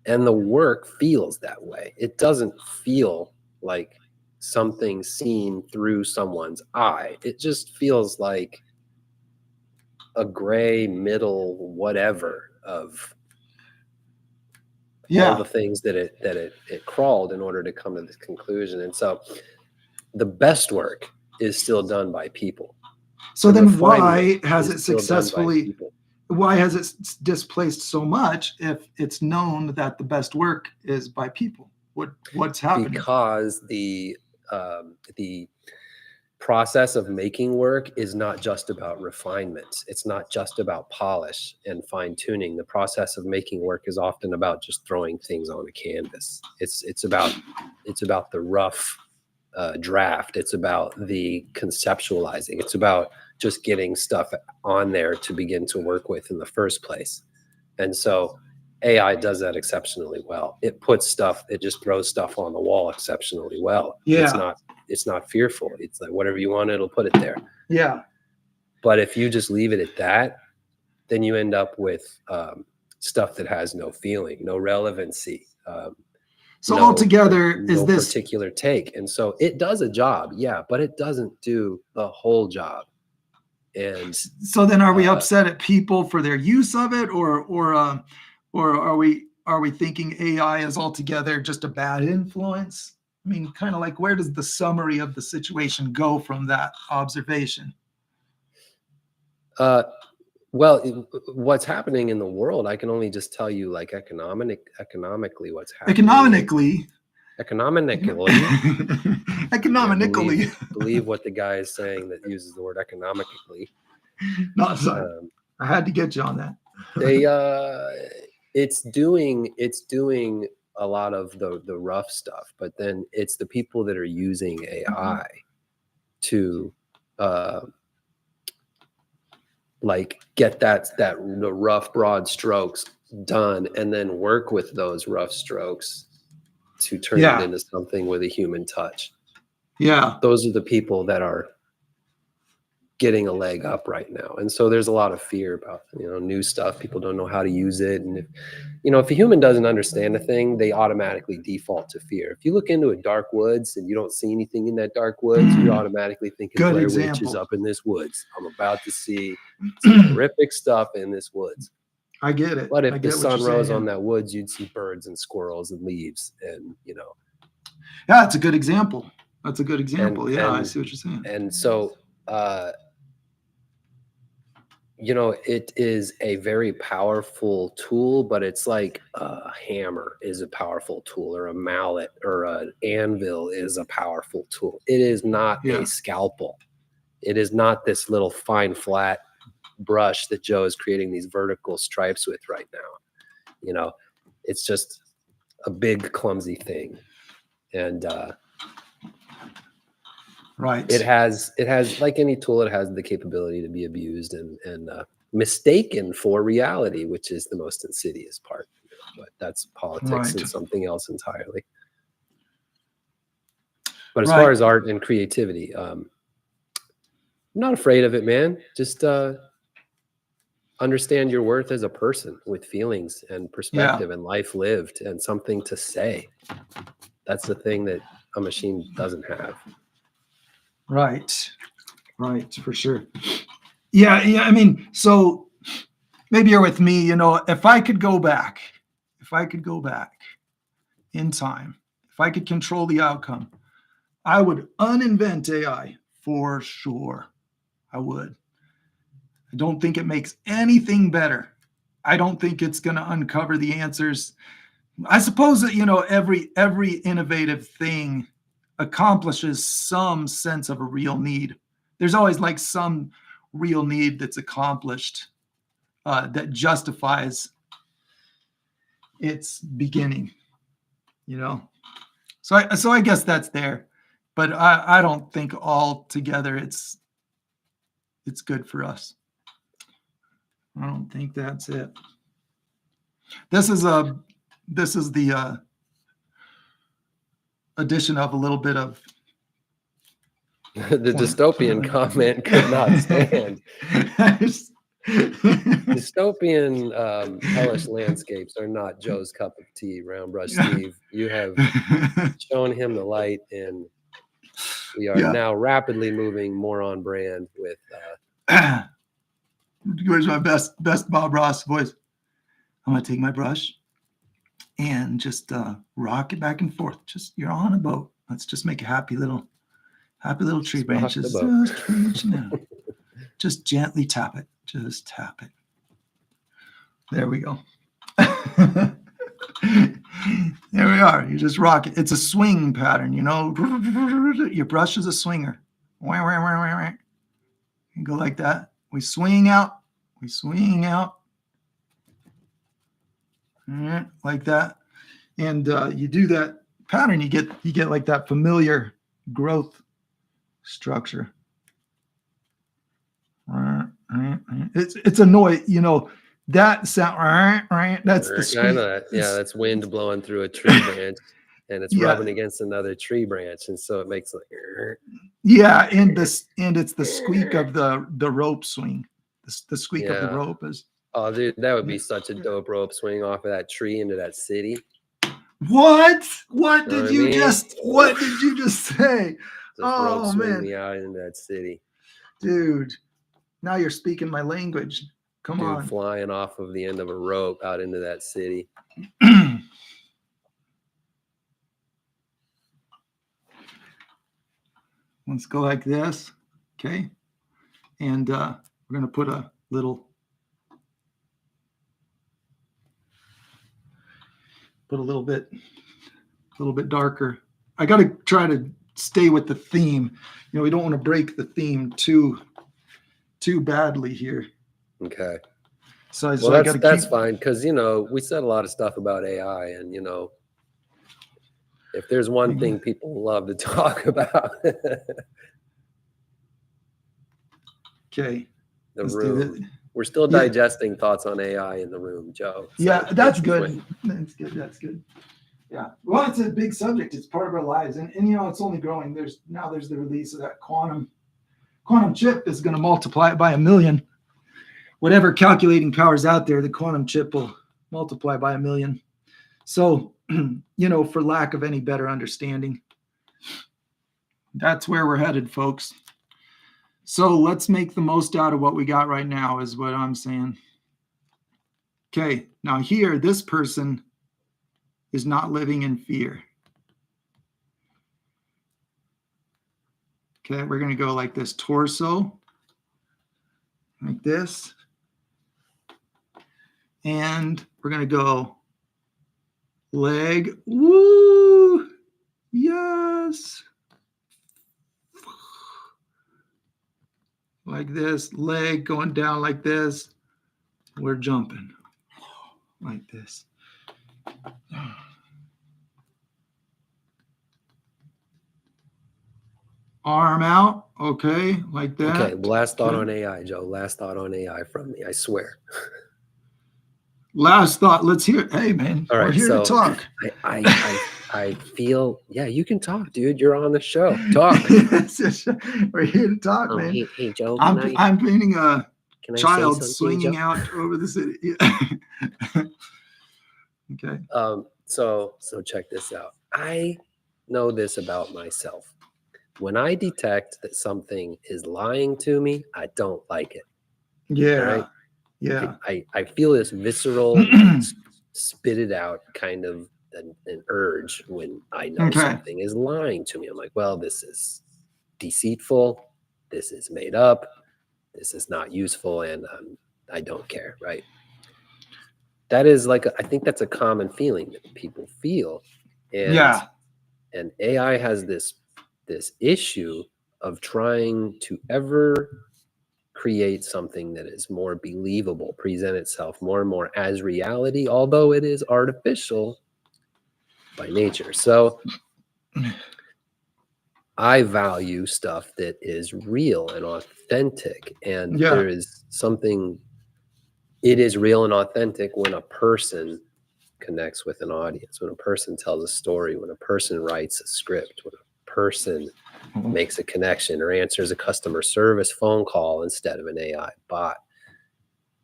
And the work feels that way. It doesn't feel like something seen through someone's eye. It just feels like a gray middle whatever of all the things that it crawled in order to come to this conclusion. And so the best work is still done by people. So then why has it displaced so much if it's known that the best work is by people? What's happening? Because the process of making work is not just about refinement. It's not just about polish and fine tuning. The process of making work is often about just throwing things on a canvas. It's about the rough draft. It's about the conceptualizing. It's about just getting stuff on there to begin to work with in the first place. And so AI does that exceptionally well. It just throws stuff on the wall exceptionally well. Yeah. It's not fearful. It's like whatever you want, it'll put it there. Yeah. But if you just leave it at that, then you end up with stuff that has no feeling, no relevancy. So altogether, is this particular take? And so it does a job, yeah, but it doesn't do the whole job. And so then, are we upset at people for their use of it, or are we thinking AI is altogether just a bad influence? I mean, kind of like, where does the summary of the situation go from that observation? Well, what's happening in the world, I can only just tell you, economically what's happening. Economically. Believe what the guy is saying that uses the word economically. Not sorry. I had to get you on that. They it's doing a lot of the rough stuff, but then it's the people that are using AI to like get the rough broad strokes done and then work with those rough strokes to turn it into something with a human touch. Yeah. Those are the people that are getting a leg up right now. And so there's a lot of fear about, new stuff. People don't know how to use it. And if a human doesn't understand a thing, they automatically default to fear. If you look into a dark woods and you don't see anything in that dark woods, you're automatically thinking Blair Witch is up in this woods. I'm about to see some horrific stuff in this woods. I get it. But if the sun rose on that woods, you'd see birds and squirrels and leaves and, Yeah, it's a good example. That's a good example. I see what you're saying. And so, it is a very powerful tool, but it's like a hammer is a powerful tool, or a mallet or an anvil is a powerful tool. It is not a scalpel. It is not this little fine, flat brush that Joe is creating these vertical stripes with right now. It's just a big, clumsy thing. And right. It has, like any tool, it has the capability to be abused and mistaken for reality, which is the most insidious part. But that's politics and something else entirely. But as far as art and creativity, I'm not afraid of it, man. Just understand your worth as a person with feelings and perspective and life lived and something to say. That's the thing that a machine doesn't have. Right, for sure. Yeah. I mean, so maybe you're with me. If I could go back in time, if I could control the outcome, I would uninvent AI for sure. I would. I don't think it makes anything better. I don't think it's going to uncover the answers. I suppose that every innovative thing accomplishes some sense of a real need. There's always like some real need that's accomplished that justifies its beginning, So I guess that's there, but I don't think altogether it's good for us. I don't think that's it. This is the addition of a little bit of the dystopian comment could not stand. Dystopian hellish landscapes are not Joe's cup of tea, Roundbrush Steve. You have shown him the light, and we are now rapidly moving more on brand with here's my best Bob Ross voice. I'm gonna take my brush and just rock it back and forth. Just, you're on a boat. Let's just make a happy little tree branches. Just reaching out. Just gently tap it. Just tap it. There we go. There we are. You just rock it. It's a swing pattern, Your brush is a swinger. You go like that. We swing out. Like that. And you do that pattern, you get like that familiar growth structure. It's a noise, that sound, that's the squeak. I know that. Yeah, that's wind blowing through a tree branch, and it's rubbing against another tree branch, and so it makes like and it's the squeak of the rope swing. The squeak of the rope is. Oh, dude, that would be such a dope rope swing off of that tree into that city. What did you just say? Rope swing me out into that city, dude. Now you're speaking my language. Come on, flying off of the end of a rope out into that city. Let's go like this, okay? And we're gonna put a little bit darker. I got to try to stay with the theme. We don't want to break the theme too badly here. Okay. So, Well, I got to that's keep. fine, because we said a lot of stuff about AI, and if there's one thing people love to talk about, Okay. the Let's do room. this. We're still Yeah. digesting thoughts on AI in the room, Joe. So Yeah, that's good. waiting. That's good. That's good. Yeah. Well, it's a big subject. It's part of our lives, and it's only growing. There's the release of that quantum chip is going to multiply it by 1,000,000. Whatever calculating powers out there, the quantum chip will multiply by 1,000,000. So, for lack of any better understanding, that's where we're headed, folks. So let's make the most out of what we got right now, is what I'm saying. Okay, now here, this person is not living in fear. Okay, we're going to go like this, torso, like this. And we're going to go leg. Woo! Yes. Like this, leg going down like this. We're jumping like this. Arm out. Okay, like that. Okay, last thought on AI, Joe. Last thought on AI from me, I swear. Last thought. Let's hear it. Hey, man, All right, we're here to talk. I feel, yeah, you can talk, dude. You're on the show. Talk. We're here to talk, man. Hey, Joe. I'm painting a child say swinging Joe? out over the city. Yeah. Okay. So check this out. I know this about myself. When I detect that something is lying to me, I don't like it. Yeah. Right? Yeah. I feel this visceral, spit it out kind of an urge when I know something is lying to me. I'm like, well, this is deceitful. This is made up. This is not useful, and I don't care. Right? That is I think that's a common feeling that people feel, and and AI has this issue of trying to ever create something that is more believable, present itself more and more as reality, although it is artificial by nature. So I value stuff that is real and authentic, and there is something, it is real and authentic when a person connects with an audience, when a person tells a story, when a person writes a script, when a person makes a connection or answers a customer service phone call instead of an AI bot.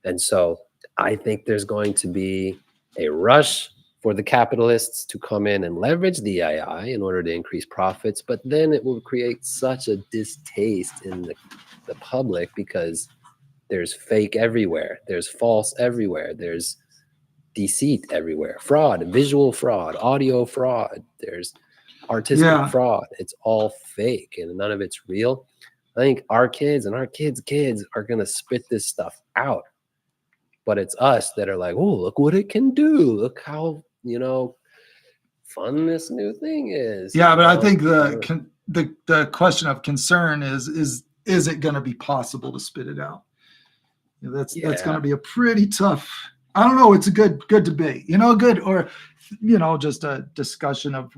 And so I think there's going to be a rush for the capitalists to come in and leverage the AI in order to increase profits, but then it will create such a distaste in the public, because there's fake everywhere, there's false everywhere, there's deceit everywhere, fraud, visual fraud, audio fraud, there's artistic fraud. It's all fake and none of it's real. I think our kids and our kids' kids are going to spit this stuff out, but it's us that are like, oh, look what it can do. Look how, fun this new thing is. Yeah, but I think the question of concern is it going to be possible to spit it out? That's going to be a pretty tough. I don't know. It's a good debate, good, or, just a discussion of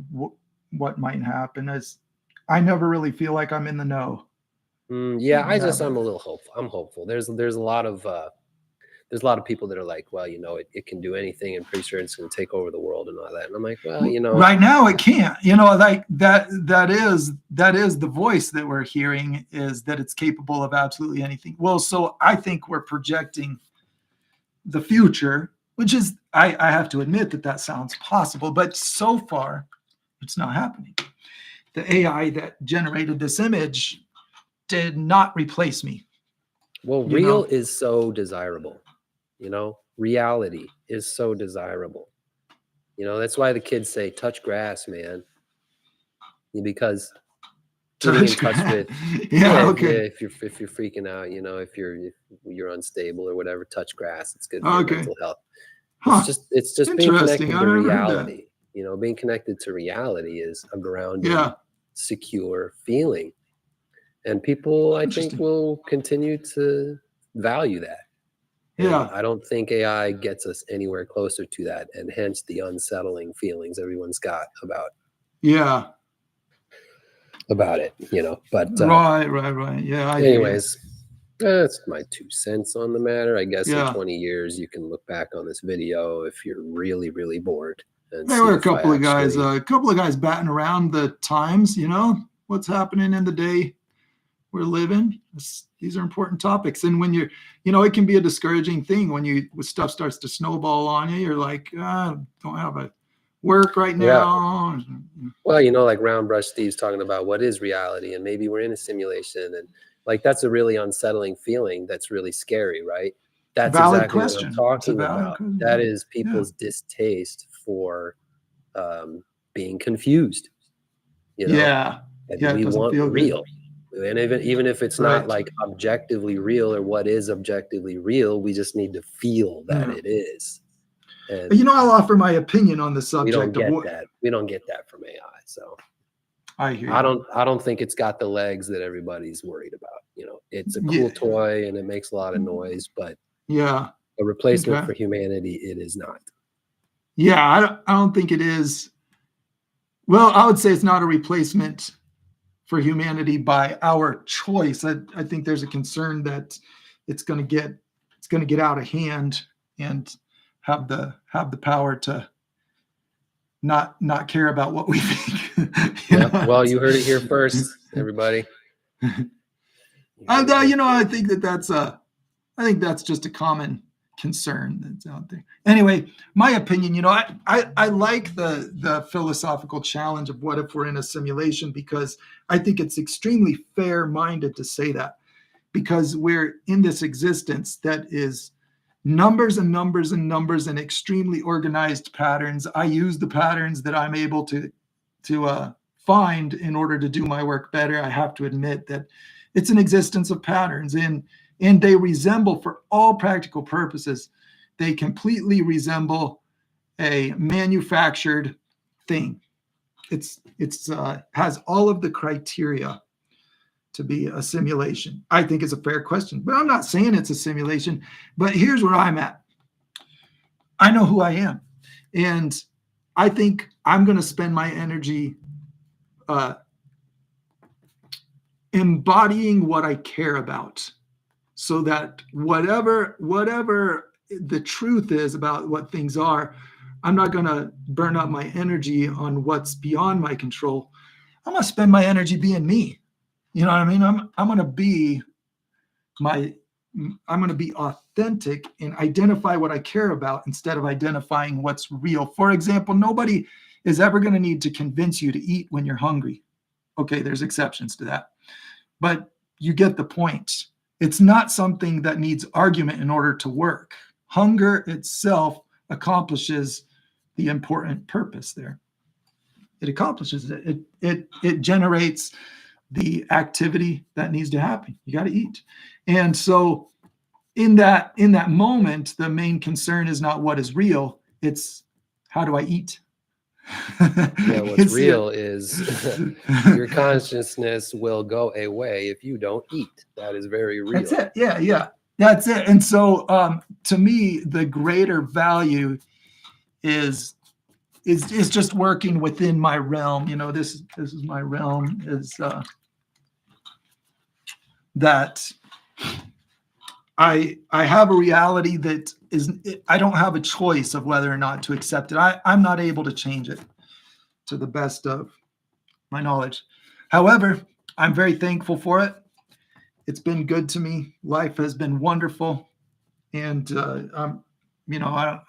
what might happen. I never really feel like I'm in the know. I'm a little hopeful. I'm hopeful. There's a lot of people that are like, well, it can do anything, and pretty sure it's going to take over the world and all that. And I'm like, well, right now it can't. Like that is the voice that we're hearing, is that it's capable of absolutely anything. Well, so I think we're projecting the future, which is, I have to admit that sounds possible, but so far it's not happening. The AI that generated this image did not replace me. Well, real is so desirable. Reality is so desirable. That's why the kids say, touch grass, man. Because getting in touch with, if you're freaking out, if you're unstable or whatever, touch grass. It's good for your mental health. It's just being connected to reality. Being connected to reality is a grounded, secure feeling. And people, I think, will continue to value that. Yeah. I don't think AI gets us anywhere closer to that, and hence the unsettling feelings everyone's got about it, you know. But right. Yeah. anyways, that's my 2 cents on the matter. I guess Yeah. in 20 years you can look back on this video if you're really, really bored. And There were a couple of guys batting around the times, you know, what's happening in the day we're living. These are important topics. And when you're, you know, it can be a discouraging thing when stuff starts to snowball on you. You're like, don't have a work right now. Yeah. Well, you know, like Round Brush Steve's talking about what is reality, and maybe we're in a simulation, and like that's a really unsettling feeling. That's really scary, right? That's valid exactly question. what I'm talking about. Question. That is people's distaste for being confused. You know, and we want real. And even if it's not like objectively real or what is objectively real, we just need to feel that it is. And you know, I'll offer my opinion on the subject. We don't get that from AI. So I hear you. I don't think it's got the legs that everybody's worried about. You know, it's a cool toy and it makes a lot of noise, but a replacement for humanity, it is not. Yeah, I don't think it is. Well, I would say it's not a replacement for humanity by our choice. I think there's a concern that it's going to get out of hand and have the power to not care about what we think. Well, you heard it here first, everybody. You know, I think that's just a common concern that's out there. Anyway, my opinion, you know, I like the philosophical challenge of what if we're in a simulation, because I think it's extremely fair-minded to say that, because we're in this existence that is numbers and numbers and numbers and extremely organized patterns. I use the patterns that I'm able to find in order to do my work better. I have to admit that it's an existence of patterns, and they resemble, for all practical purposes, they completely resemble a manufactured thing. It's has all of the criteria to be a simulation. I think it's a fair question, but I'm not saying it's a simulation. But here's where I'm at. I know who I am, and I think I'm going to spend my energy embodying what I care about, so that whatever the truth is about what things are, I'm not going to burn up my energy on what's beyond my control. I'm going to spend my energy being me. You know what I mean? I'm going to be authentic and identify what I care about instead of identifying what's real. For example, nobody is ever going to need to convince you to eat when you're hungry. Okay, there's exceptions to that, but you get the point. It's not something that needs argument in order to work. Hunger itself accomplishes the important purpose there. It accomplishes it. It generates the activity that needs to happen. You got to eat. And so in that moment, the main concern is not what is real, it's how do I eat? Yeah, what's real is your consciousness will go away if you don't eat. That is very real. That's it. Yeah. That's it. And so to me, the greater value is just working within my realm. You know, this is my realm, is that I have a reality that is, I don't have a choice of whether or not to accept it. I'm not able to change it to the best of my knowledge. However, I'm very thankful for it. It's been good to me. Life has been wonderful. And, I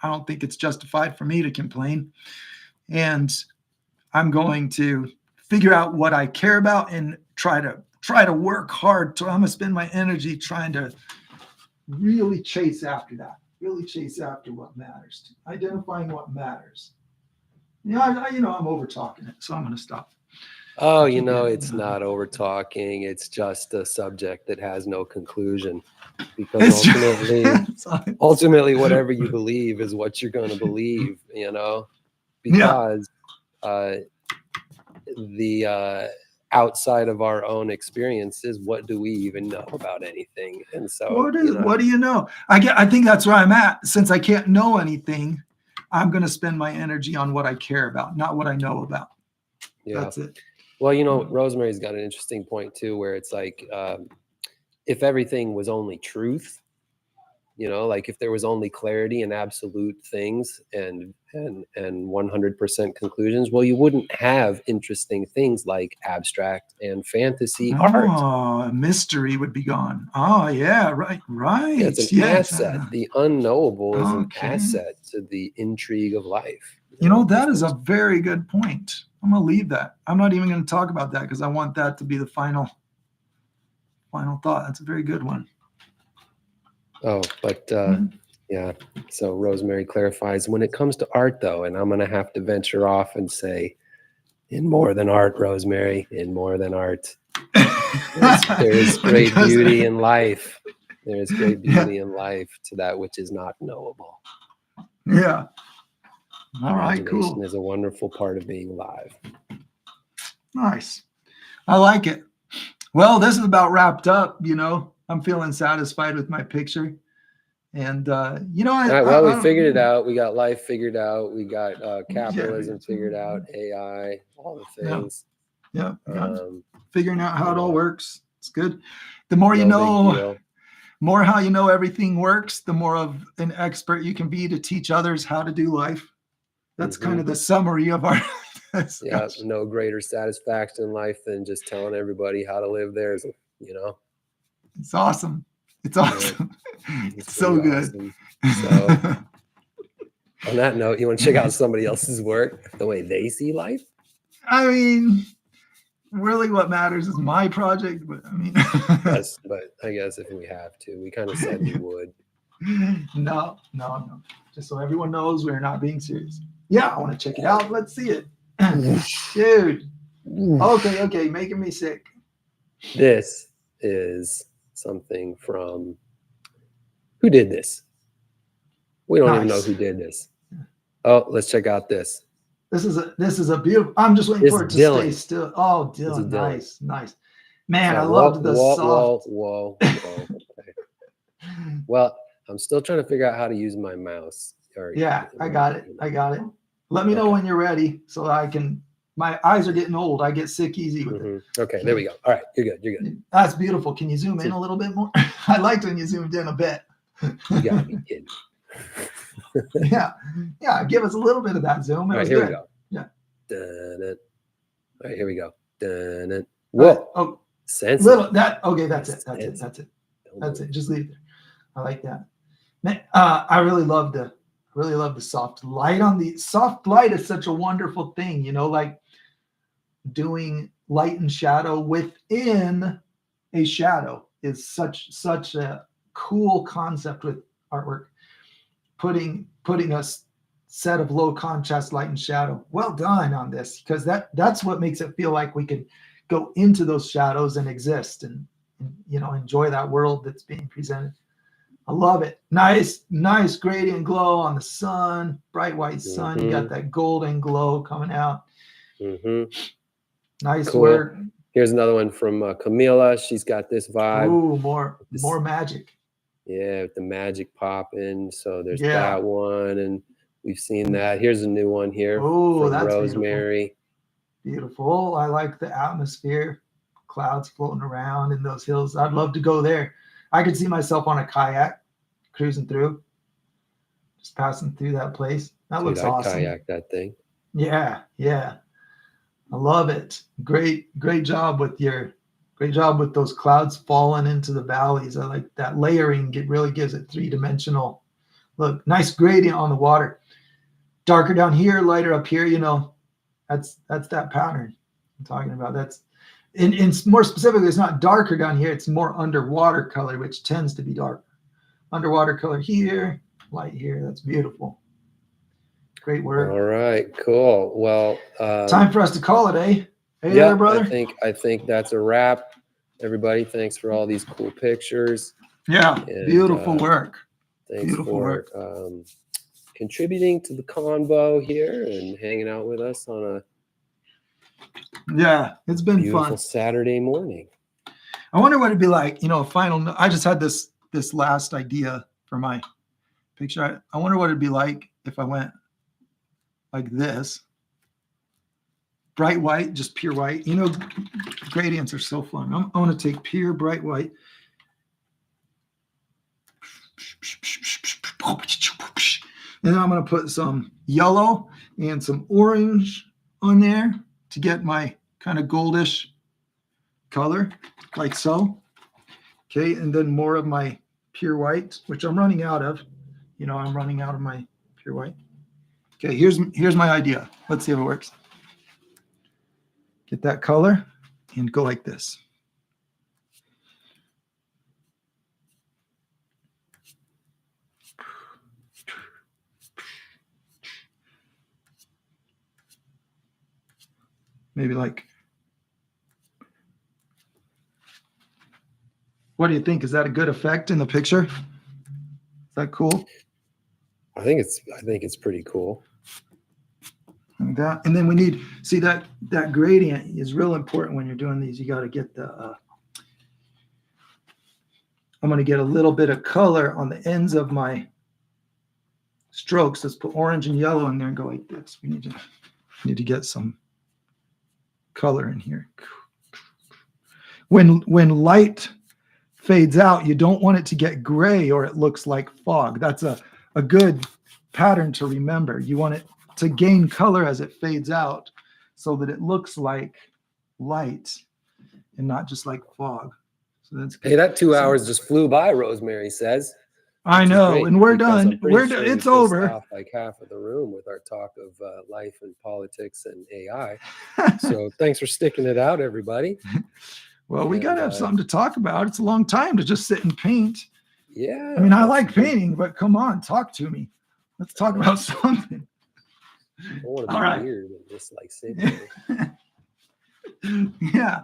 don't think it's justified for me to complain. And I'm going to figure out what I care about and try to work hard. So I'm going to spend my energy trying to really chase after that, really chase after what matters, identifying what matters. I'm over talking it, so I'm going to stop. Oh, it's not over talking. It's just a subject that has no conclusion, because ultimately, whatever you believe is what you're going to believe, because the outside of our own experiences, what do we even know about anything? And so, what do you know? I think that's where I'm at. Since I can't know anything, I'm going to spend my energy on what I care about, not what I know about. Yeah. That's it. Well, Rosemary's got an interesting point too, where it's like, if everything was only truth, like if there was only clarity and absolute things and 100% conclusions, well, you wouldn't have interesting things like abstract and fantasy art. Mystery would be gone. Oh yeah, right. Yeah, it's an asset. The unknowable is an asset to the intrigue of life. That is a very good point. I'm gonna leave that. I'm not even gonna talk about that because I want that to be the final thought. That's a very good one. Oh, but yeah. So Rosemary clarifies, when it comes to art, though, and I'm going to have to venture off and say, in more than art, Rosemary, in more than art, there is great beauty in life. There is great beauty in life to that which is not knowable. Yeah. All right, Imagination cool. is a wonderful part of being alive. Nice. I like it. Well, this is about wrapped up. I'm feeling satisfied with my picture. And, all right, we figured it out. We got life figured out. We got capitalism figured out, AI, all the things. Yeah. Figuring out how it all works. It's good. The more you know, more how you know everything works, the more of an expert you can be to teach others how to do life. That's kind of the summary of our discussion. Yeah, no greater satisfaction in life than just telling everybody how to live theirs, It's awesome. It's awesome. It's so good. Awesome. So on that note, you want to check out somebody else's work, the way they see life? I mean, really what matters is my project, but I mean yes, but I guess if we have to, we kind of said we would. No. Just so everyone knows we're not being serious. Yeah, I want to check it out. Let's see it. Dude. Okay, making me sick. This is something from, who did this? We don't even know who did this. Oh, let's check out this. This is a beautiful. I'm just waiting for it to stay still. Oh, Dylan, nice. Man, I loved the soft. Whoa. Okay. Well, I'm still trying to figure out how to use my mouse. I got it. Let me know when you're ready so that I can. My eyes are getting old. I get sick easy with it. Okay, there we go. All right, you're good. That's beautiful. Can you zoom in a little bit more? I liked when you zoomed in a bit. You gotta be kidding. Yeah. Give us a little bit of that zoom. All right, here we go. Yeah. All right, here we go. Whoa. Oh, sensitive. Little that. Okay, that's it. That's it. Just leave it there. I like that. Man, I really love the soft light on the soft light is such a wonderful thing. Like doing light and shadow within a shadow is such a cool concept with artwork. Putting a set of low contrast light and shadow. Well done on this, because that's what makes it feel like we can go into those shadows and exist and enjoy that world that's being presented. I love it. Nice gradient glow on the sun, bright white sun. You got that golden glow coming out. Nice cool work. Here's another one from Camila. She's got this vibe. Ooh, more magic. Yeah, with the magic popping. So there's that one, and we've seen that. Here's a new one here from Rosemary. Beautiful. I like the atmosphere. Clouds floating around in those hills. I'd love to go there. I could see myself on a kayak cruising through, just passing through that place. That looks awesome. Kayak that thing. Yeah. I love it. Great job with those clouds falling into the valleys. I like that layering. It really gives it 3-dimensional look. Nice gradient on the water. Darker down here, lighter up here. That's that pattern I'm talking about. That's in more specifically, it's not darker down here. It's more underwater color, which tends to be darker. Underwater color here, light here. That's beautiful. Great work. All right, cool. Well, time for us to call it, eh? Hey there, brother. I think that's a wrap. Everybody, thanks for all these cool pictures. Yeah, and, beautiful work. Thanks for contributing to the convo here and hanging out with us on Yeah, it's been Beautiful fun. Saturday morning. I wonder what it'd be like, you know, I just had this last idea for my picture. I wonder what it'd be like if I went like this. Bright white, just pure white. You know, gradients are so fun. I want to take pure bright white. And then I'm going to put some yellow and some orange on there to get my kind of goldish color, like so. Okay, and then more of my pure white, which I'm running out of. You know, I'm running out of my pure white. Okay, here's my idea. Let's see if it works. Get that color and go like this. Maybe like, what do you think? Is that a good effect in the picture? Is that cool? I think it's pretty cool. Like that. And then we need, see that gradient is real important when you're doing these. You got to get the, I'm going to get a little bit of color on the ends of my strokes. Let's put orange and yellow in there and go like this. We need to get some color in here. When light fades out, you don't want it to get gray or it looks like fog. That's a good pattern to remember. You want it to gain color as it fades out so that it looks like light and not just like fog. So that's good. Hey, that 2 hours just flew by, Rosemary says. I know, and we're done. We're done. It's over. Off like half of the room with our talk of life and politics and AI. So thanks for sticking it out, everybody. Well, we got to have something to talk about. It's a long time to just sit and paint. Yeah. I mean, I like painting, but come on, talk to me. Let's talk about something. I want to be All right. weird and just like sit there. Yeah.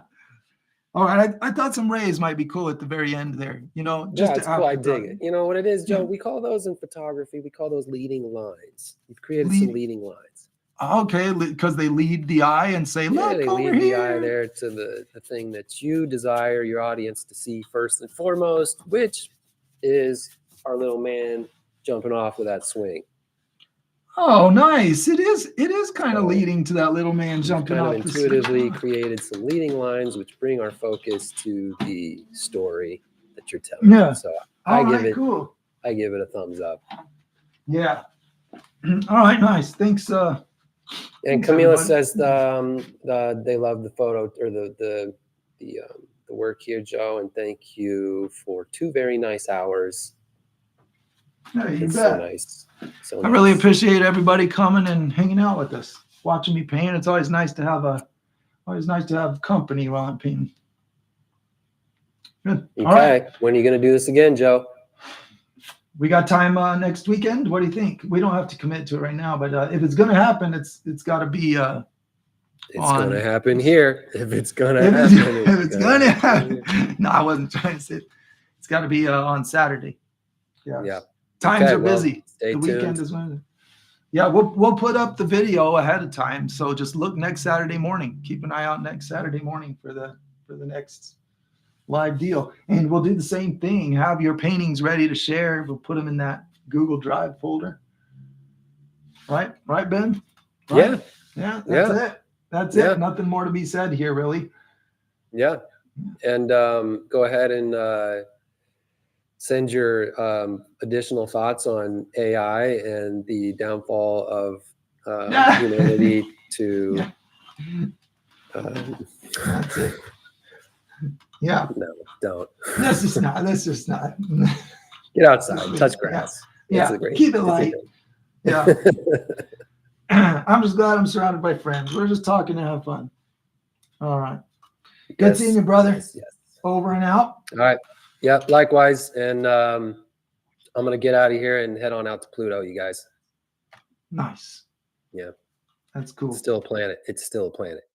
All right. I thought some rays might be cool at the very end there. You know, just yeah, it's cool. I dig it. You know what it is, Joe? Yeah. We call those in photography, we call those leading lines. You've created some leading lines. Okay, because they lead the eye and say, look, they over lead here. The eye there to the thing that you desire your audience to see first and foremost, which is our little man jumping off with that swing. Oh, nice. It is kind of leading to that little man jumping off. Intuitively created some leading lines which bring our focus to the story that you're telling. Yeah. So I give it a thumbs up. Yeah. All right, nice. Thanks. And Camila says they love the photo or the work here, Joe, and thank you for 2 very nice hours. Yeah, you it's bet. So nice. So I really appreciate everybody coming and hanging out with us, watching me paint. It's always nice to have company while I'm painting. Good. Okay. All right. When are you going to do this again, Joe? We got time next weekend. What do you think? We don't have to commit to it right now, but if it's going to happen, it's got to be. It's going to happen here. If it's going to happen. If it's going to happen. No, I wasn't trying to say it. It's got to be on Saturday. Yeah. Yeah. Times are busy. Stay the tuned. Weekend is when. Yeah, we'll put up the video ahead of time. So just look next Saturday morning. Keep an eye out next Saturday morning for the next live deal. And we'll do the same thing. Have your paintings ready to share. We'll put them in that Google Drive folder. Right, Ben? Right? Yeah. That's it. Nothing more to be said here, really. Yeah. And go ahead and send your additional thoughts on AI and the downfall of humanity to. That's it. Yeah. No, don't. That's just not. Get outside, touch grass. Yeah. Keep it light. Yeah. I'm just glad I'm surrounded by friends. We're just talking to have fun. All right. Good seeing you, brother. Yes. Over and out. All right. Yeah, likewise. And I'm going to get out of here and head on out to Pluto, you guys. Nice. Yeah. That's cool. It's still a planet.